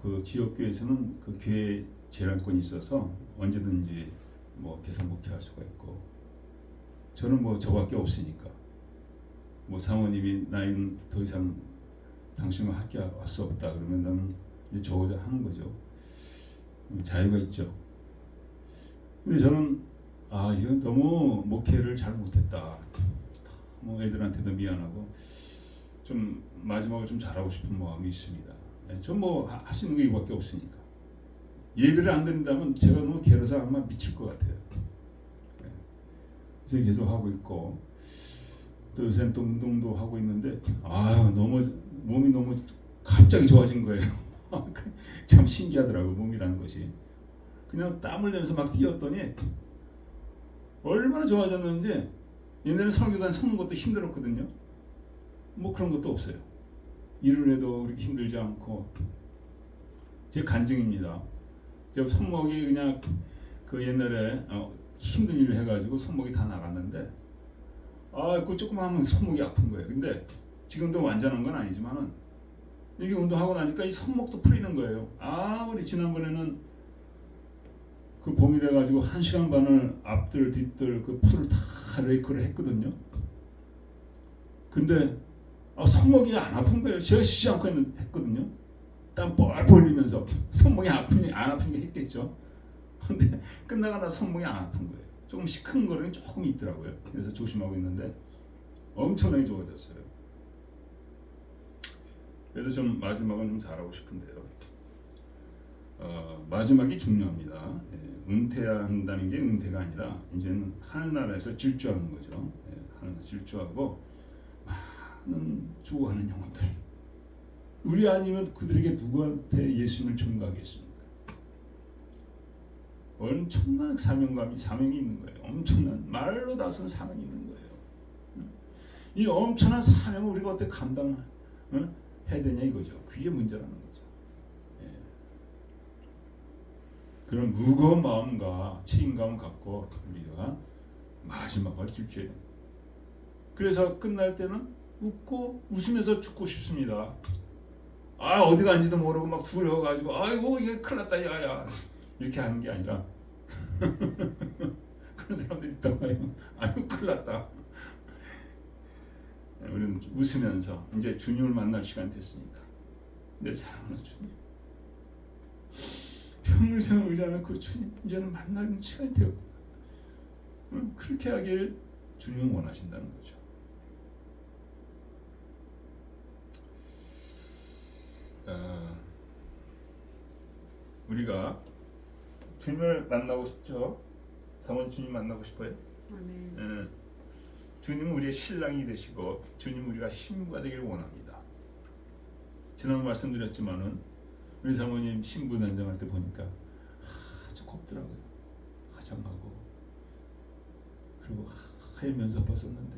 그 지역교회에서는 그 교회 재량권이 있어서 언제든지 뭐 계속 목회할 수가 있고, 저는 뭐 저밖에 없으니까 뭐 사모님이 나이는 더 이상 당신과 함께 할 수 없다 그러면 나는 이제 저 혼자 하는 거죠. 자유가 있죠. 근데 저는 이거 너무 목회를 잘 못했다. 뭐 애들한테도 미안하고 좀 마지막으로 좀 잘하고 싶은 마음이 있습니다. 전 뭐 할 수 있는 게 이거밖에 없으니까. 예배를 안 드린다면 제가 너무 괴로워서 아마 미칠 것 같아요. 그래서 계속 하고 있고, 또 요새는 또 운동도 하고 있는데 너무 몸이 너무 갑자기 좋아진 거예요. 참 신기하더라고요. 몸이라는 것이. 그냥 땀을 내면서 막 뛰었더니 얼마나 좋아졌는지. 옛날에 설교단 서는 것도 힘들었거든요. 뭐 그런 것도 없어요. 일을 해도 그렇게 힘들지 않고. 제 간증입니다. 제가 손목이 그냥 그 옛날에 힘든 일을 해가지고 손목이 다 나갔는데 그거 조금 하면 손목이 아픈 거예요. 근데 지금도 완전한 건 아니지만은 이게 운동하고 나니까 이 손목도 풀리는 거예요. 우리 지난번에는 그 봄이 돼가지고 1시간 반을 앞들 뒤들 그 풀을 다 레이크를 했거든요. 근데 손목이 안 아픈 거예요. 제가 쉬지 않고 했거든요. 땀 뻘뻘 흘리면서 손목이 아프니 안 아픈게 했겠죠. 근데 끝나고 나서 손목이 안 아픈 거예요. 조금씩 큰 거는 조금 있더라고요. 그래서 조심하고 있는데 엄청나게 좋아졌어요. 그래서 좀 마지막은 좀 잘하고 싶은데요. 마지막이 중요합니다. 은퇴한다는 게 은퇴가 아니라 이제는 하늘나라에서 질주하는 거죠. 하늘나라 질주하고 많은 죽어가는 영혼들, 우리 아니면 그들에게 누구한테 예수님을 전가하겠습니까? 엄청난 사명이 있는 거예요. 엄청난 말로 다스는 사명이 있는 거예요. 이 엄청난 사명을 우리가 어떻게 감당해야 되냐 이거죠. 그게 문제라는 거죠. 예. 그런 무거운 마음과 책임감을 갖고 우리가 마지막을 질주해야 됩니다. 그래서 끝날 때는 웃고 웃으면서 죽고 싶습니다. 아 어디 간지도 모르고 막 두려워가지고 아이고 이게 큰일 났다 야야 이렇게 하는 게 아니라 그런 사람들이 있다고 해요. 아이고 큰일 났다. 우리는 웃으면서 이제 주님을 만날 시간 됐으니까 내 사랑하는 주님 평생 의지하는 그 주님 이제는 만나는 시간이 되었구나. 그렇게 하길 주님은 원하신다는 거죠. 우리가 주님을 만나고 싶죠? 사모님 주님 만나고 싶어요? 아멘. 주님은 우리의 신랑이 되시고 주님은 우리가 신부가 되기를 원합니다. 지난 말씀드렸지만은 우리 사모님 신부 단장할 때 보니까 아주 곱더라고요. 화장하고 그리고 하얀 면서 벗었는데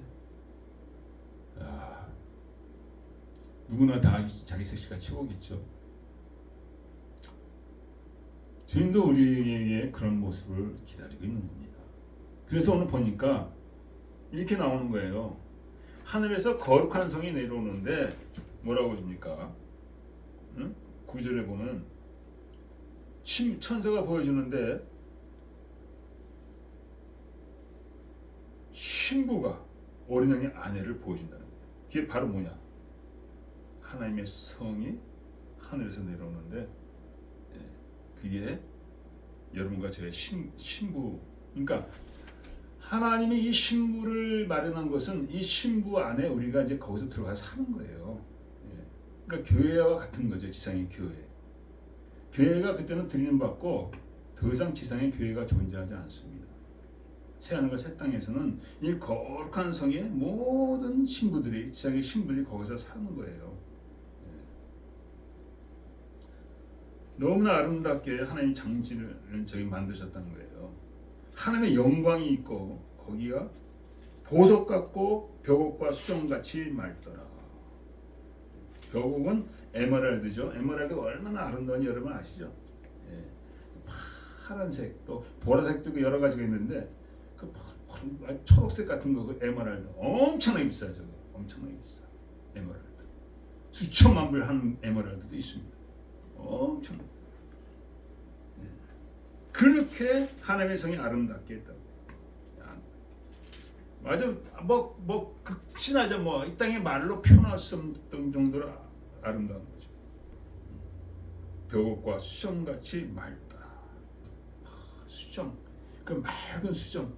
누구나 다 자기 섹시가 최고겠죠. 주님도 우리에게 그런 모습을 기다리고 있는 겁니다. 그래서 오늘 보니까 이렇게 나오는 거예요. 하늘에서 거룩한 성이 내려오는데 뭐라고 줍니까? 9절에 보면 천사가 보여주는데 신부가 어린 양의 아내를 보여준다는 거예요. 그게 바로 뭐냐? 하나님의 성이 하늘에서 내려오는데 그게 여러분과 저의 신부. 그러니까 하나님이 이 신부를 마련한 것은 이 신부 안에 우리가 이제 거기서 들어가서 사는 거예요. 그러니까 교회와 같은 거죠. 지상의 교회. 교회가 그때는 들림받고 더 이상 지상의 교회가 존재하지 않습니다. 새하늘과 새 땅에서는 이 거룩한 성의 모든 신부들이 지상의 신부들이 거기서 사는 거예요. 너무나 아름답게 하나님 장치를 저기 만드셨다는 거예요. 하나님의 영광이 있고 거기가 보석 같고 벽옥과 수정같이 맑더라. 벽옥은 에메랄드죠. 에메랄드가 얼마나 아름다운지 여러분 아시죠? 파란색 또 보라색도 여러 가지가 있는데 그 초록색 같은 거 그 에메랄드 엄청나게 비싸죠. 엄청나게 비싸. 에메랄드 수천만 불 하는 에메랄드도 있습니다. 엄청 그렇게 하나님의 성이 아름답게 했다고. 맞아, 뭐 극진하죠. 뭐 이 땅에 말로 표현할 수 없던 정도로 아름다운 거죠. 벽옥과 수정같이 맑다. 수정, 그 맑은 수정.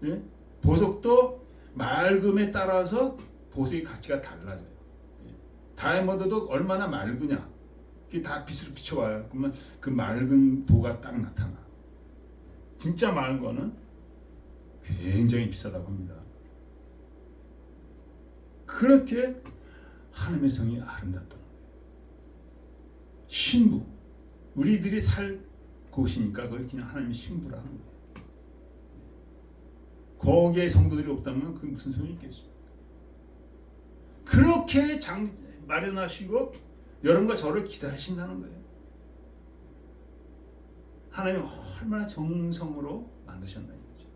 예? 보석도 맑음에 따라서 보석의 가치가 달라져요. 예? 다이아몬드도 얼마나 맑으냐. 그게 다 빛을 비춰와요. 그러면 그 맑은 도가 딱 나타나. 진짜 맑은 거는 굉장히 비싸다고 합니다. 그렇게 하나님의 성이 아름답다는 거예요. 신부, 우리들이 살 곳이니까 그걸 그냥 하나님의 신부라는 거예요. 거기에 성도들이 없다면 그게 무슨 소용이 있겠습니까? 그렇게 마련하시고 여러분과 저를 기다리신다는 거예요. 하나님이 얼마나 정성으로 만드셨나 이거죠.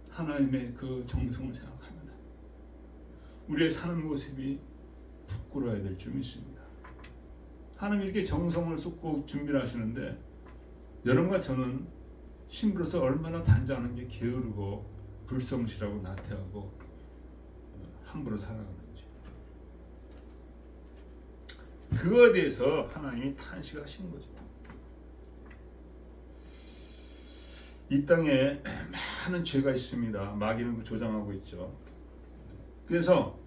하나님의 그 정성을 생각하면 우리의 사는 모습이 부끄러워야 될 줄 믿습니다. 하나님이 이렇게 정성을 쏟고 준비를 하시는데 여러분과 저는 신부로서 얼마나 단장하는 게 게으르고 불성실하고 나태하고 함부로 살아가는지 그거에 대해서 하나님이 탄식하시는 거죠. 이 땅에 많은 죄가 있습니다. 마귀는 조장하고 있죠. 그래서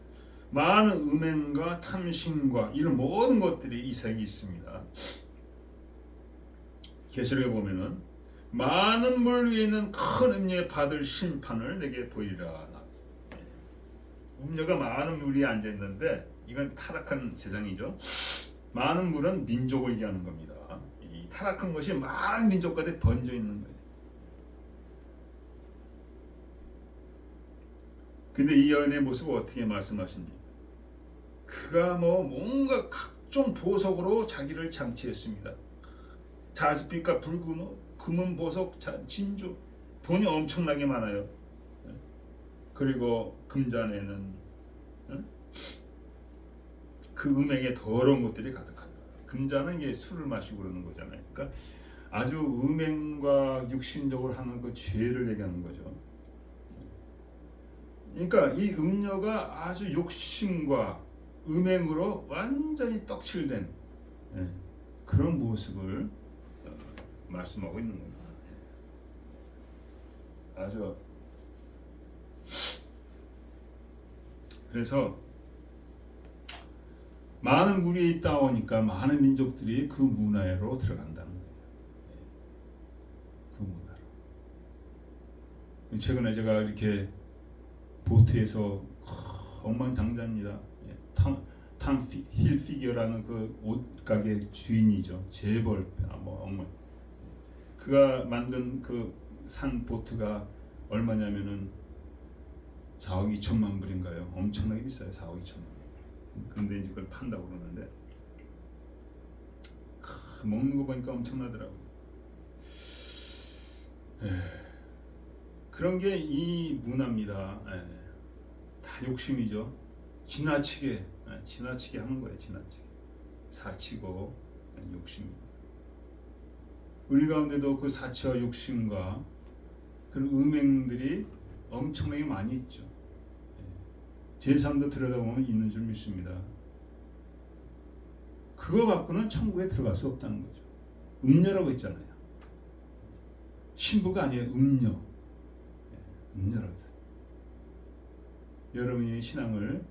많은 음행과 탐심과 이런 모든 것들이 이 세상에 있습니다. 계시록에 보면은 많은 물 위에 있는 큰 음녀에 받을 심판을 내게 보이리라. 음녀가 많은 물 위에 앉아 있는데 이건 타락한 세상이죠. 많은 물은 민족을 얘기하는 겁니다. 이 타락한 것이 많은 민족까지 번져 있는 거예요. 근데 이 여인의 모습을 어떻게 말씀하십니까? 그가 뭔가 각종 보석으로 자기를 장치했습니다. 자줏빛과 붉은 옷, 금은 보석, 진주, 돈이 엄청나게 많아요. 그리고 금잔에는 그 음행에 더러운 것들이 가득하더라. 금잔은 이게 술을 마시고 그러는 거잖아요. 그러니까 아주 음행과 육신적으로 하는 그 죄를 얘기하는 거죠. 그러니까 이 음녀가 아주 욕심과 음행으로 완전히 떡칠된 그런 모습을 말씀하고 있는 겁니다. 아주 그래서 많은 물이 있다 보니까 많은 민족들이 그 문화로 들어간다는 거예요. 그 문화로. 최근에 제가 이렇게 보트에서 억만장자입니다. 탐 힐피겨라는 그 옷가게 주인이죠. 재벌 어머. 그가 만든 그 산 보트가 얼마냐면은 4억 2천만 불인가요? 엄청나게 비싸요. 4억 2천만 불. 근데 이제 그걸 판다고 그러는데 먹는 거 보니까 엄청나더라고요. 그런 게 이 문화입니다. 다 욕심이죠. 지나치게 하는 거예요. 지나치게 사치고 욕심입니다. 우리 가운데도 그 사치와 욕심과 그런 음행들이 엄청나게 많이 있죠. 제 삶도 들여다보면 있는 줄 믿습니다. 그거 갖고는 천국에 들어갈 수 없다는 거죠. 음녀라고 했잖아요. 신부가 아니에요. 음녀. 음녀라고 했어요. 여러분이 신앙을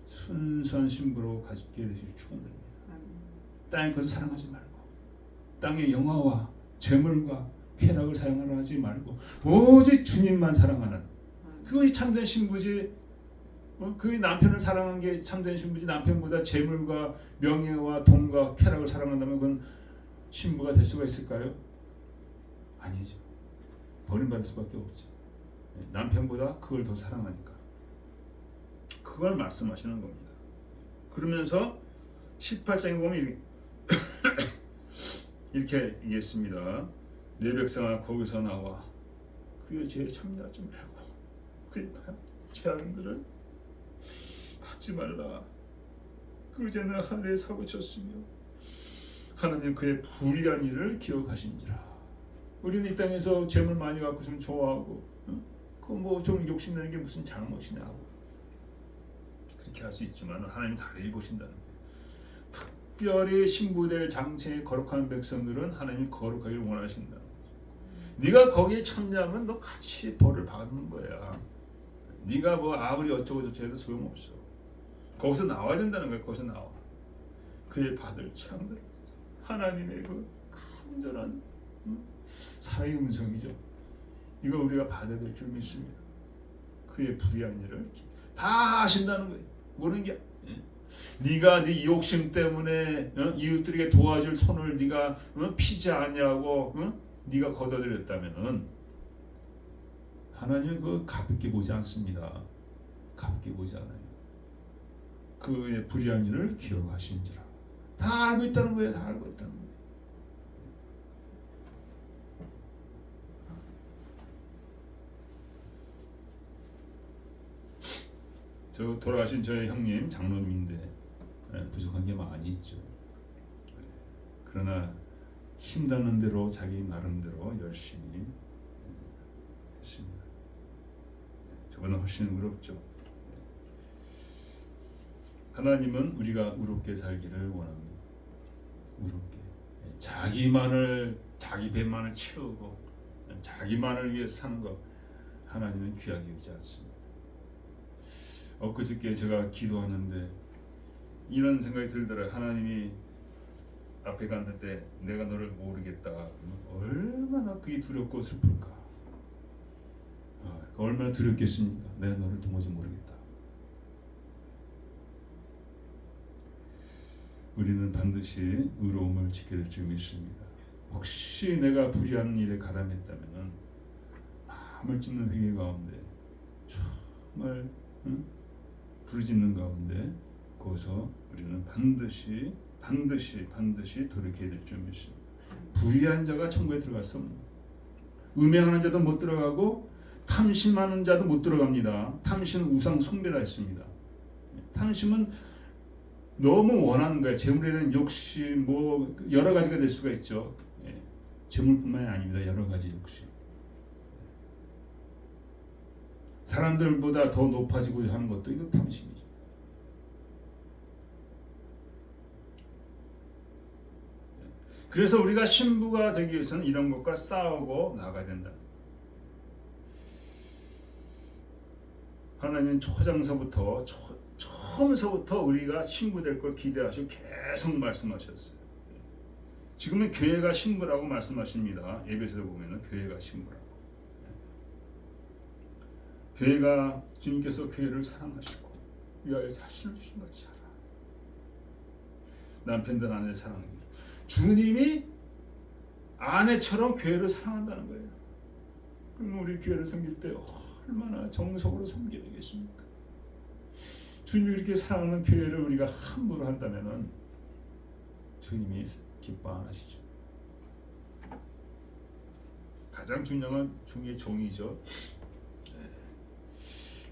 순수한 신부로 가지게 되실 축원드립니다. 땅의 것을 사랑하지 말고 땅의 영화와 재물과 쾌락을 사용하려 하지 말고 오직 주님만 사랑하는 그것이 참된 신부지. 그 남편을 사랑한 게 참된 신부지. 남편보다 재물과 명예와 돈과 쾌락을 사랑한다면 그건 신부가 될 수가 있을까요? 아니죠. 버림받을 수밖에 없죠. 남편보다 그걸 더 사랑하니까. 그걸 말씀하시는 겁니다. 그러면서 18장에 보면 이렇게 얘기했습니다. 내 백성아 거기서 나와 그의 죄에 참여하지 말고 그의 죄하는 것을 받지 말라. 그 죄는 하늘에 사고쳤으며 하나님 그의 불의한 일을 기억하신지라. 우리는 이 땅에서 재물 많이 갖고 좀 좋아하고 그 좀 욕심내는 게 무슨 잘못이냐 하고 그렇게 할 수 있지만 하나님 다르게 보신다는 거예요. 특별히 신부될 장체에 거룩한 백성들은 하나님이 거룩하길 원하신다는 거죠. 네가 거기에 참여하면 너 같이 벌을 받는 거야. 네가 아무리 어쩌고저쩌고 해도 소용없어. 거기서 나와야 된다는 거야. 거기서 나와. 그의 받을 창들 하나님의 그 간절한 사랑의 음성이죠. 이거 우리가 받아야 될 줄 믿습니다. 그의 불의한 일을 다 하신다는 거예요. 모르는 게 네가 네 욕심 때문에 이웃들에게 도와줄 손을 네가 피지 아니하고 네가 걷어들였다면은 하나님은 그 가볍게 보지 않습니다. 가볍게 보지 않아요. 그의 불의한 일을 기억하신지라. 다 알고 있다는 거예요. 다 알고 있다는 거예요. 저 돌아가신 저희 형님 장로님인데 부족한 게 많이 있죠. 그러나 힘닿는 대로 자기 나름대로 열심히 했습니다. 저보다 훨씬 의롭죠. 하나님은 우리가 의롭게 살기를 원합니다. 의롭게 자기 배만을 채우고 자기만을 위해 사는 것 하나님은 귀하게 여기지 않습니다. 엊그저께 제가 기도하는데 이런 생각이 들더라고요. 하나님이 앞에 갔는데 내가 너를 모르겠다. 얼마나 그게 두렵고 슬플까. 얼마나 두렵겠습니까. 내가 너를 도무지 모르겠다. 우리는 반드시 의로움을 지켜야 될 줄 믿습니다. 혹시 내가 불의한 일에 가담했다면 마음을 찢는 회개 가운데 정말 부르짖는 가운데 거기서 우리는 반드시 돌이켜야 될 줄 믿습니다. 불의한 자가 천국에 들어갈 수 없는, 음행하는 자도 못 들어가고 탐심하는 자도 못 들어갑니다. 탐심은 우상 숭배라 했습니다. 탐심은 너무 원하는 거예요. 재물에 대한 욕심, 뭐 여러 가지가 될 수가 있죠. 재물뿐만이 아닙니다. 여러 가지 욕심. 사람들보다 더 높아지고자 하는 것도 이거 탐심이죠. 그래서 우리가 신부가 되기 위해서는 이런 것과 싸우고 나가야 된다. 하나님은 처음서부터 우리가 신부 될 걸 기대하시고 계속 말씀하셨어요. 지금은 교회가 신부라고 말씀하십니다. 에베소서 보면은 교회가 신부라고. 교회가 주님께서 교회를 사랑하시고 위하여 자신을 주신 것이 알아. 남편들 아내를 사랑하는 게 주님이 아내처럼 교회를 사랑한다는 거예요. 그럼 우리 교회를 섬길 때 얼마나 정석으로 섬기게 되겠습니까? 주님이 그렇게 사랑하는 교회를 우리가 함부로 한다면은 주님이 기뻐 안 하시죠. 가장 중요한 중의 종이죠.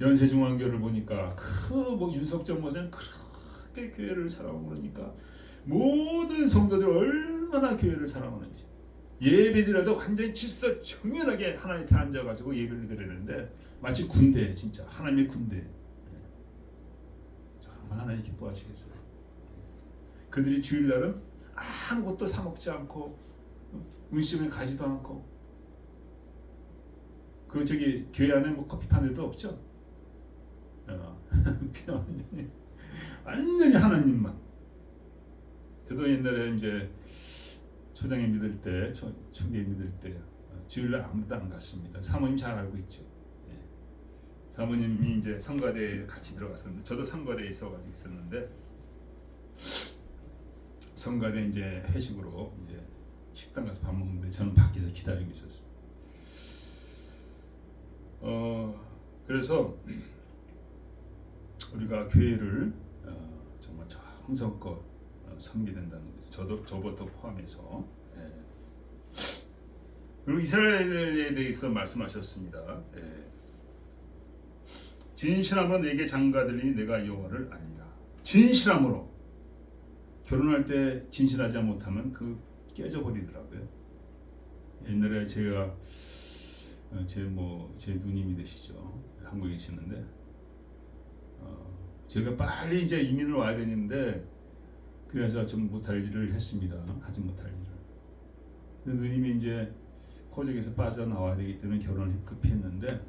연세중앙교를 보니까 뭐 윤석정 목사님 그렇게 교회를 사랑하고 그러니까 모든 성도들 얼마나 교회를 사랑하는지, 예배드려도 완전히 질서정연하게 하나님 앞에 앉아가지고 예배를 드리는데 마치 군대, 진짜 하나님의 군대. 정말 하나님 기뻐하시겠어요. 그들이 주일날은 아무것도 사 먹지 않고 음식을 가지도 않고, 그 저기 교회 안에 뭐 커피판 데도 없죠. 그냥 완전히 하나님만. 저도 옛날에 이제 초장에 믿을 때, 초기에 믿을 때 주일날 아무데도 안 갔습니다. 사모님 잘 알고 있죠. 사모님이 이제 성가대에 같이 들어갔었는데, 저도 성가대에 있어가지고 있었는데, 성가대 이제 회식으로 이제 식당 가서 밥 먹는데 저는 밖에서 기다리고 있었어요. 그래서 우리가 교회를 정말 정성껏 섬기게 된다는 거죠. 저부터 포함해서. 그리고 이스라엘에 대해서 말씀하셨습니다. 진실함으로 내게 장가들니 내가 여호와를 알리라. 진실함으로. 결혼할 때 진실하지 못하면 그 깨져버리더라고요. 옛날에 제가 제 누님이 되시죠. 한국에 계시는데 제가 빨리 이제 이민을 와야 되는데, 그래서 좀 못할 일을 했습니다. 하지 못할 일을. 근데 누님이 이제 고적에서 빠져나와야 되기 때문에 결혼을 급히 했는데,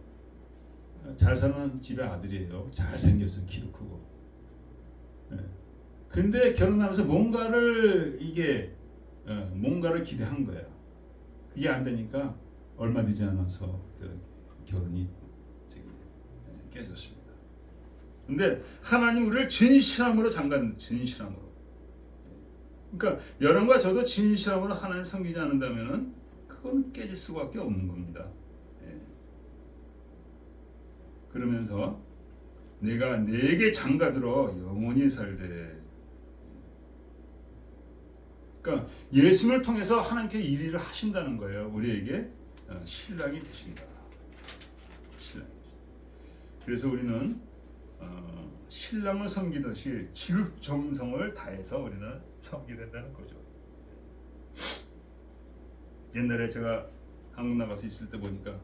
잘 사는 집의 아들이에요. 잘생겨서 키도 크고. 근데 결혼하면서 뭔가를 기대한 거예요. 그게 안 되니까 얼마 되지 않아서 결혼이 깨졌습니다. 근데 하나님 우리를 진실함으로 진실함으로. 그러니까 여러분과 저도 진실함으로 하나님을 섬기지 않는다면은 그건 깨질 수밖에 없는 겁니다. 그러면서 내가 내게 장가들어 영원히 살되. 그러니까 예수님을 통해서 하나님께 일을 하신다는 거예요. 우리에게 신랑이 되신다. 그래서 우리는 신랑을 섬기듯이 지극정성을 다해서 우리는 섬기게 된다는 거죠. 옛날에 제가 한국 나가서 있을 때 보니까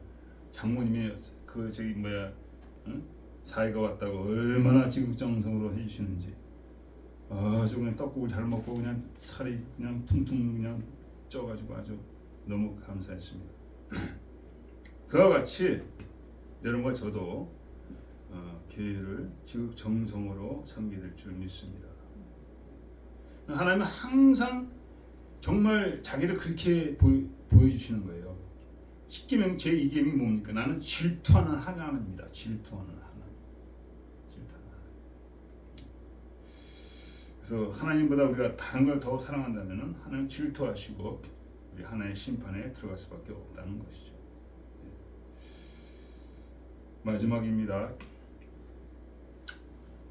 장모님이 사이가 왔다고 얼마나 지극정성으로 해주시는지. 저 그냥 떡국을 잘 먹고 그냥 살이 그냥 퉁퉁 그냥 쪄가지고 아주 너무 감사했습니다. 그와 같이 여러분과 저도 교회를 지극정성으로 섬기게 될 줄 믿습니다. 하나님은 항상 정말 자기를 그렇게 보여주시는 거예요. 10계명 제2계명이 뭡니까? 나는 질투하는 하나님입니다. 질투하는 하나님. 그래서 하나님보다 우리가 다른 걸 더 사랑한다면 하나님 질투하시고 우리 하나님의 심판에 들어갈 수밖에 없다는 것이죠. 마지막입니다.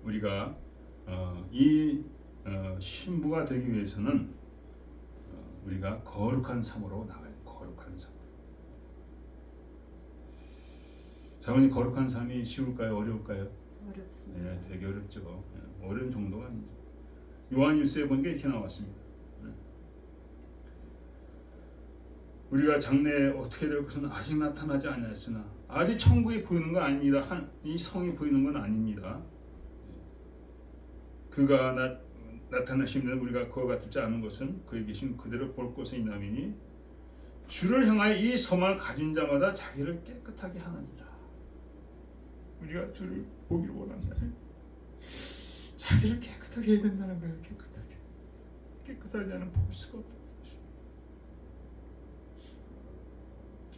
우리가 이 신부가 되기 위해서는 우리가 거룩한 삶으로 나가요. 거룩한 삶. 자원이 거룩한 삶이 쉬울까요? 어려울까요? 어렵습니다. 네, 되게 어렵죠. 어려운 정도가 아니죠. 요한 1서에 보니까 이렇게 나왔습니다. 우리가 장래에 어떻게 될 것은 아직 나타나지 않았으나 아직 천국이 보이는 건 아닙니다. 이 성이 보이는 건 아닙니다. 그가 나타나시면 우리가 그와 같지 않은 것은 그에 계신 그대로 볼 것은 있나이니 주를 향하여 이 소망을 가진 자마다 자기를 깨끗하게 하느니라. 우리가 주를 보기를 원한다면 자기를 깨끗하게 해야 된다는 거예요. 깨끗하지 않으면 볼 수가 없다.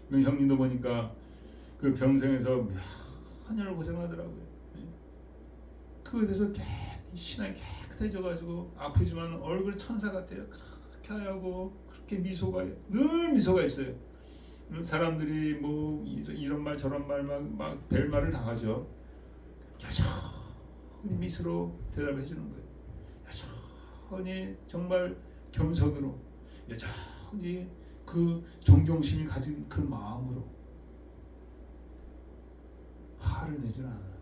그 형님도 보니까 그 병생에서 몇년을 고생하더라고요. 그것에서 신앙이 깨끗해져가지고 아프지만 얼굴 천사 같아요. 그렇게 하얗고 그렇게 늘 미소가 있어요. 사람들이 뭐 이런 말 저런 말 막 별말을 다 하죠. 여전히 미소로 대답해 주는 거예요. 여전히 정말 겸손으로 여전히 그 존경심이 가진 그 마음으로 화를 내지는 않아요.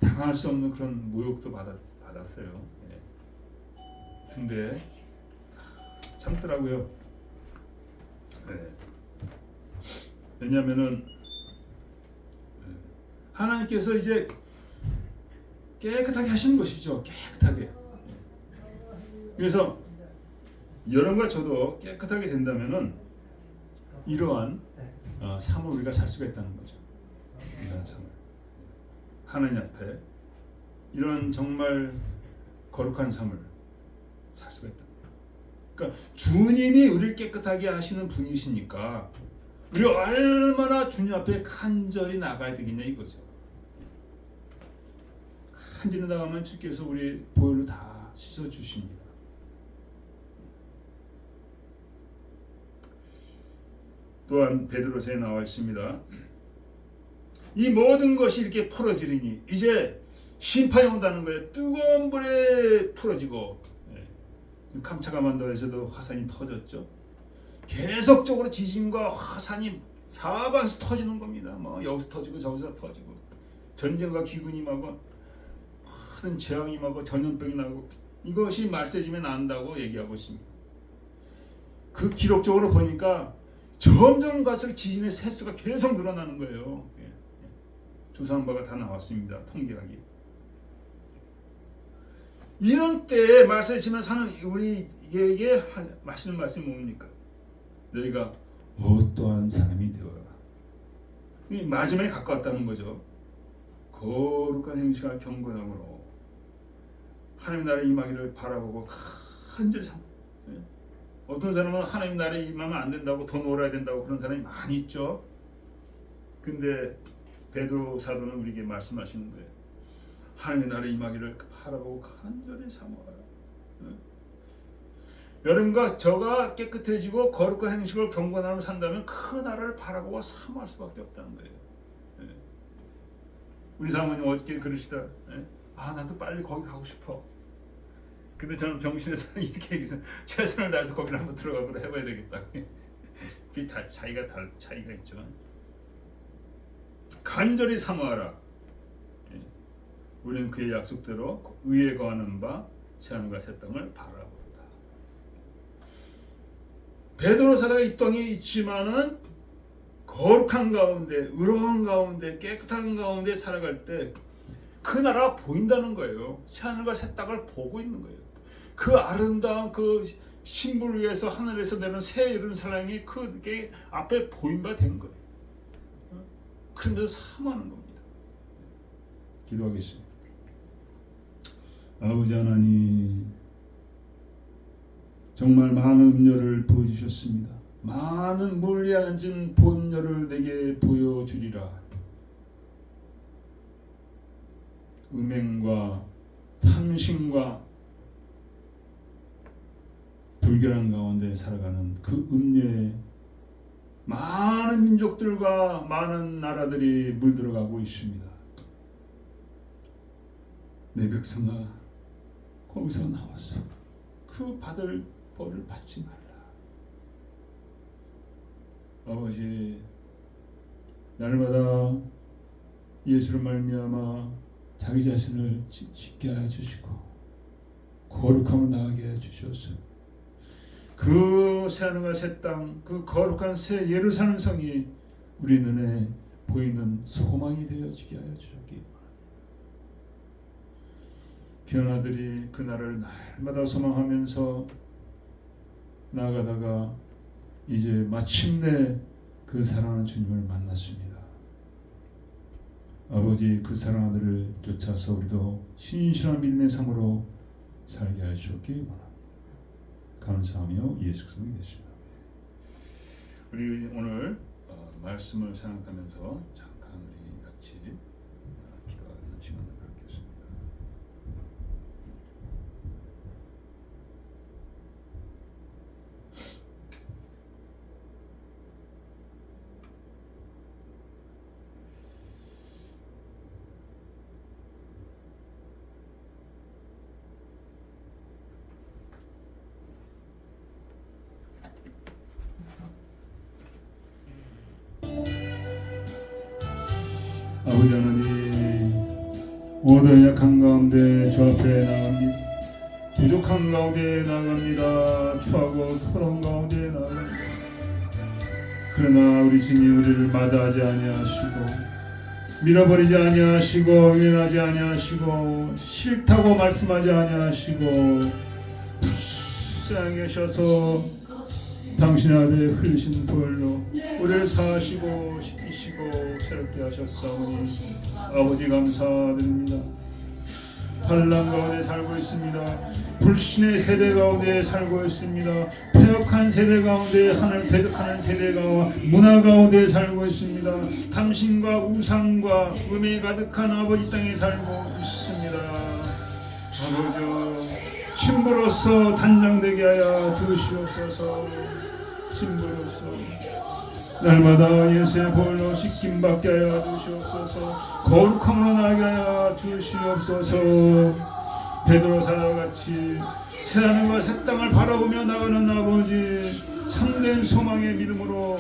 당할 수 없는 그런 모욕도 받았어요. 근데 참더라고요. 왜냐하면은 하나님께서 이제 깨끗하게 하시는 것이죠. 깨끗하게. 그래서 여러분과 저도 깨끗하게 된다면은 이러한 삶을 우리가 살 수가 있다는 거죠. 이러한 삶을 하나님 앞에 이런 정말 거룩한 삶을 살 수가 있다. 그러니까 주님이 우리를 깨끗하게 하시는 분이시니까 우리 얼마나 주님 앞에 간절히 나가야 되겠냐 이거죠. 간절히 나가면 주께서 우리 보혈로 다 씻어 주십니다. 또한 베드로서에 나와 있습니다. 이 모든 것이 이렇게 풀어지리니 이제 심판이 온다는 거예요. 뜨거운 불에 풀어지고 감차가만도에서도 화산이 터졌죠. 계속적으로 지진과 화산이 사방에서 터지는 겁니다. 뭐 여기서 터지고 저기서 터지고 전쟁과 기근이 임하고 많은 재앙이 임하고 전염병이 나고 이것이 말세지면 난다고 얘기하고 있습니다. 그 기록적으로 보니까 점점 갈수록 지진의 횟수가 계속 늘어나는 거예요. 조사한 바가 다 나왔습니다. 통계학이. 이런 때에 말세를 지면 사는 우리에게 하시는 말씀이 뭡니까? 너희가 어떠한 사람이 되어라. 마지막에 가까웠다는 거죠. 거룩한 행실과 경건함으로 하나님 나라의 임하기를 바라보고 간절히 삼. 어떤 사람은 하나님 나라에 임하면 안 된다고 더 놀아야 된다고 그런 사람이 많이 있죠. 근데 베드로 사도는 우리에게 말씀하시는 거예요. 하나님의 나라에 임하기를 바라보고 간절히 사모하라. 여러분과 저가 깨끗해지고 거룩한 행식을 경건함으로 산다면 그 나라를 바라보고 사모할 수밖에 없다는 거예요. 우리 사모님 어저께 그러시다. 나도 빨리 거기 가고 싶어. 근데 저는 병실에서 이렇게 얘기해서 최선을 다해서 거기를 한번 들어가고 해봐야 되겠다. 그게 차이가 있죠. 간절히 사모하라. 우리는 그의 약속대로 의에 거하는 바 새하늘과 새 땅을 바라보다. 베드로 사도가 이 땅에 있지만은 거룩한 가운데, 의로운 가운데, 깨끗한 가운데 살아갈 때 그 나라가 보인다는 거예요. 새하늘과 새 땅을 보고 있는 거예요. 그 아름다운 그 신부를 위해서 하늘에서 내는 새 예루살렘이 그게 앞에 보인 바 된 거예요. 그러면서 사모하는 겁니다. 기도하겠습니다. 아버지 하나님, 정말 많은 음료를 보여주셨습니다. 많은 물이 앉은 본녀를 내게 보여주리라. 음행과 탐심과 불결한 가운데 살아가는 그 음녀에 많은 민족들과 많은 나라들이 물들어가고 있습니다. 내 백성아 거기서 나와서 그 받을 벌을 받지 말라. 아버지, 날마다 예수를 말미암아 자기 자신을 지게 하여 주시고 거룩함을 나가게 해 주셔서 그 새하늘과 새 땅, 그 거룩한 새 예루살렘 성이 우리 눈에 보이는 소망이 되어지게 하여 주시기 바랍니다. 귀한 아들이 그날을 날마다 소망하면서 나아가다가 이제 마침내 그 사랑하는 주님을 만났습니다. 아버지, 그 사랑하는 아들을 쫓아서 우리도 신실한 믿음의 삶으로 살게 하여 주셨기 바랍니다. 감사하며 예수 그리스도의 되십니다. 우리 오늘 말씀을 생각하면서 잠깐 우리 같이 기도하는 시간을 갖겠습니다. 아버지 하나님, 모든 약한 가운데 주 앞에 나갑니다. 부족한 가운데 나갑니다. 추하고 더러운 가운데 나갑니다. 그러나 우리 주님 우리를 마다하지 아니하시고 밀어버리지 아니하시고 위인하지 아니하시고 싫다고 말씀하지 아니하시고 불쌍히 계셔서 당신의 아들 흘리신 보혈로 우리를 사하시고 씻기시고 새롭게 하셨사오니 아버지 감사드립니다. 환난 가운데 살고 있습니다. 불신의 세대 가운데 살고 있습니다. 폐역한 세대 가운데 하나님 대적하는 세대가 문화 가운데 살고 있습니다. 탐심과 우상과 음이 가득한 아버지 땅에 살고 있습니다. 아버지, 신부로서 단장되게 하여 주시옵소서. 신부로서 날마다 예수의 보혈로 씻김 받게 하여 주시옵소서. 거룩함으로 나게 하여 주시옵소서. 베드로 사자같이 새하늘과 새 땅을 바라보며 나가는 아버지, 참된 소망의 믿음으로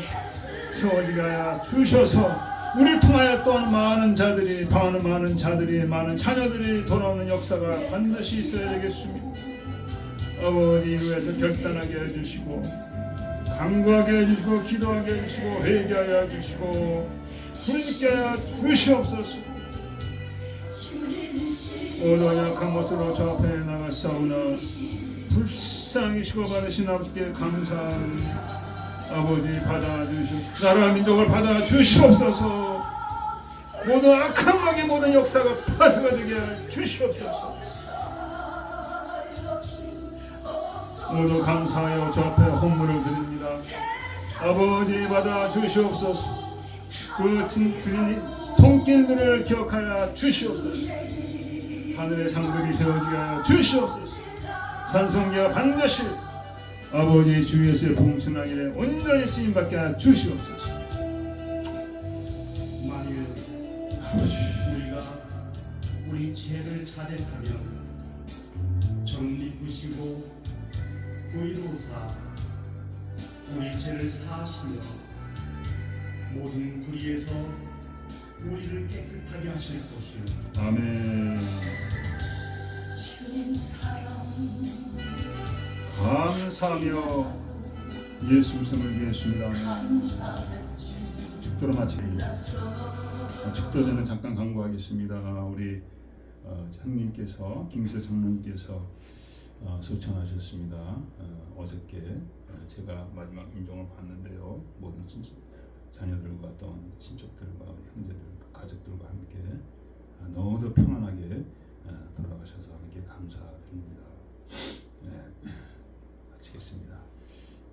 세워지게 하여 주셔서 우리를 통하여 또한 많은 자들이 방하는 많은 자들이 많은 자녀들이 돌아오는 역사가 반드시 있어야 되겠습니다. 아버지, 이루에서 결단하게 해주시고 간구하게 해주시고 기도하게 해주시고 회개하게 해주시고 부르짖게 하여 주시옵소서. 오늘 약한 것으로 저 앞에 나가사오나 불쌍히 식어받으신 아버지께 감사합니다. 아버지, 받아주시옵소서. 나라와 민족을 받아주시옵소서. 모든 악한 막의 모든 역사가 파쇄가 되게 하여 주시옵소서. 모두 감사하여 저 앞에 헌물을 드립니다. 아버지, 받아주시옵소서. 그 드린 손길들을 기억하여 주시옵소서. 하늘의 상급이 되어지게 하여 주시옵소서. 산성기가 반드시 아버지 주 예수의 봉신하기에 온전히 쓰임받게 하여 주시옵소서. 만일 우리가 우리 죄를 자백하며 정립하시고 의로사 우리 죄를 사하시며 모든 불의에서 우리를 깨끗하게 하실 것이요. 아멘. 감사하며 예수 이름을 위했습니다. 축도로 마칩니다. 축도 전에 잠깐 광고하겠습니다. 우리 장님께서 김기서 장로님께서 소청하셨습니다. 어저께 제가 마지막 임종을 봤는데요. 모든 자녀들과 또한 친척들과 형제들과 가족들과 함께 너무도 평안하게 돌아가셔서 함께 감사드립니다. 네, 마치겠습니다.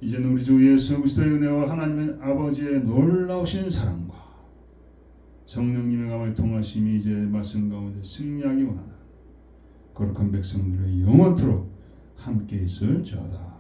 이제는 우리 주 예수 그리스도의 은혜와 하나님의 아버지의 놀라우신 사랑과 성령님의 가운데 통하심이 이제 말씀 가운데 승리하기 원하나 거룩한 백성들의 영원토록 함께 있을지어다.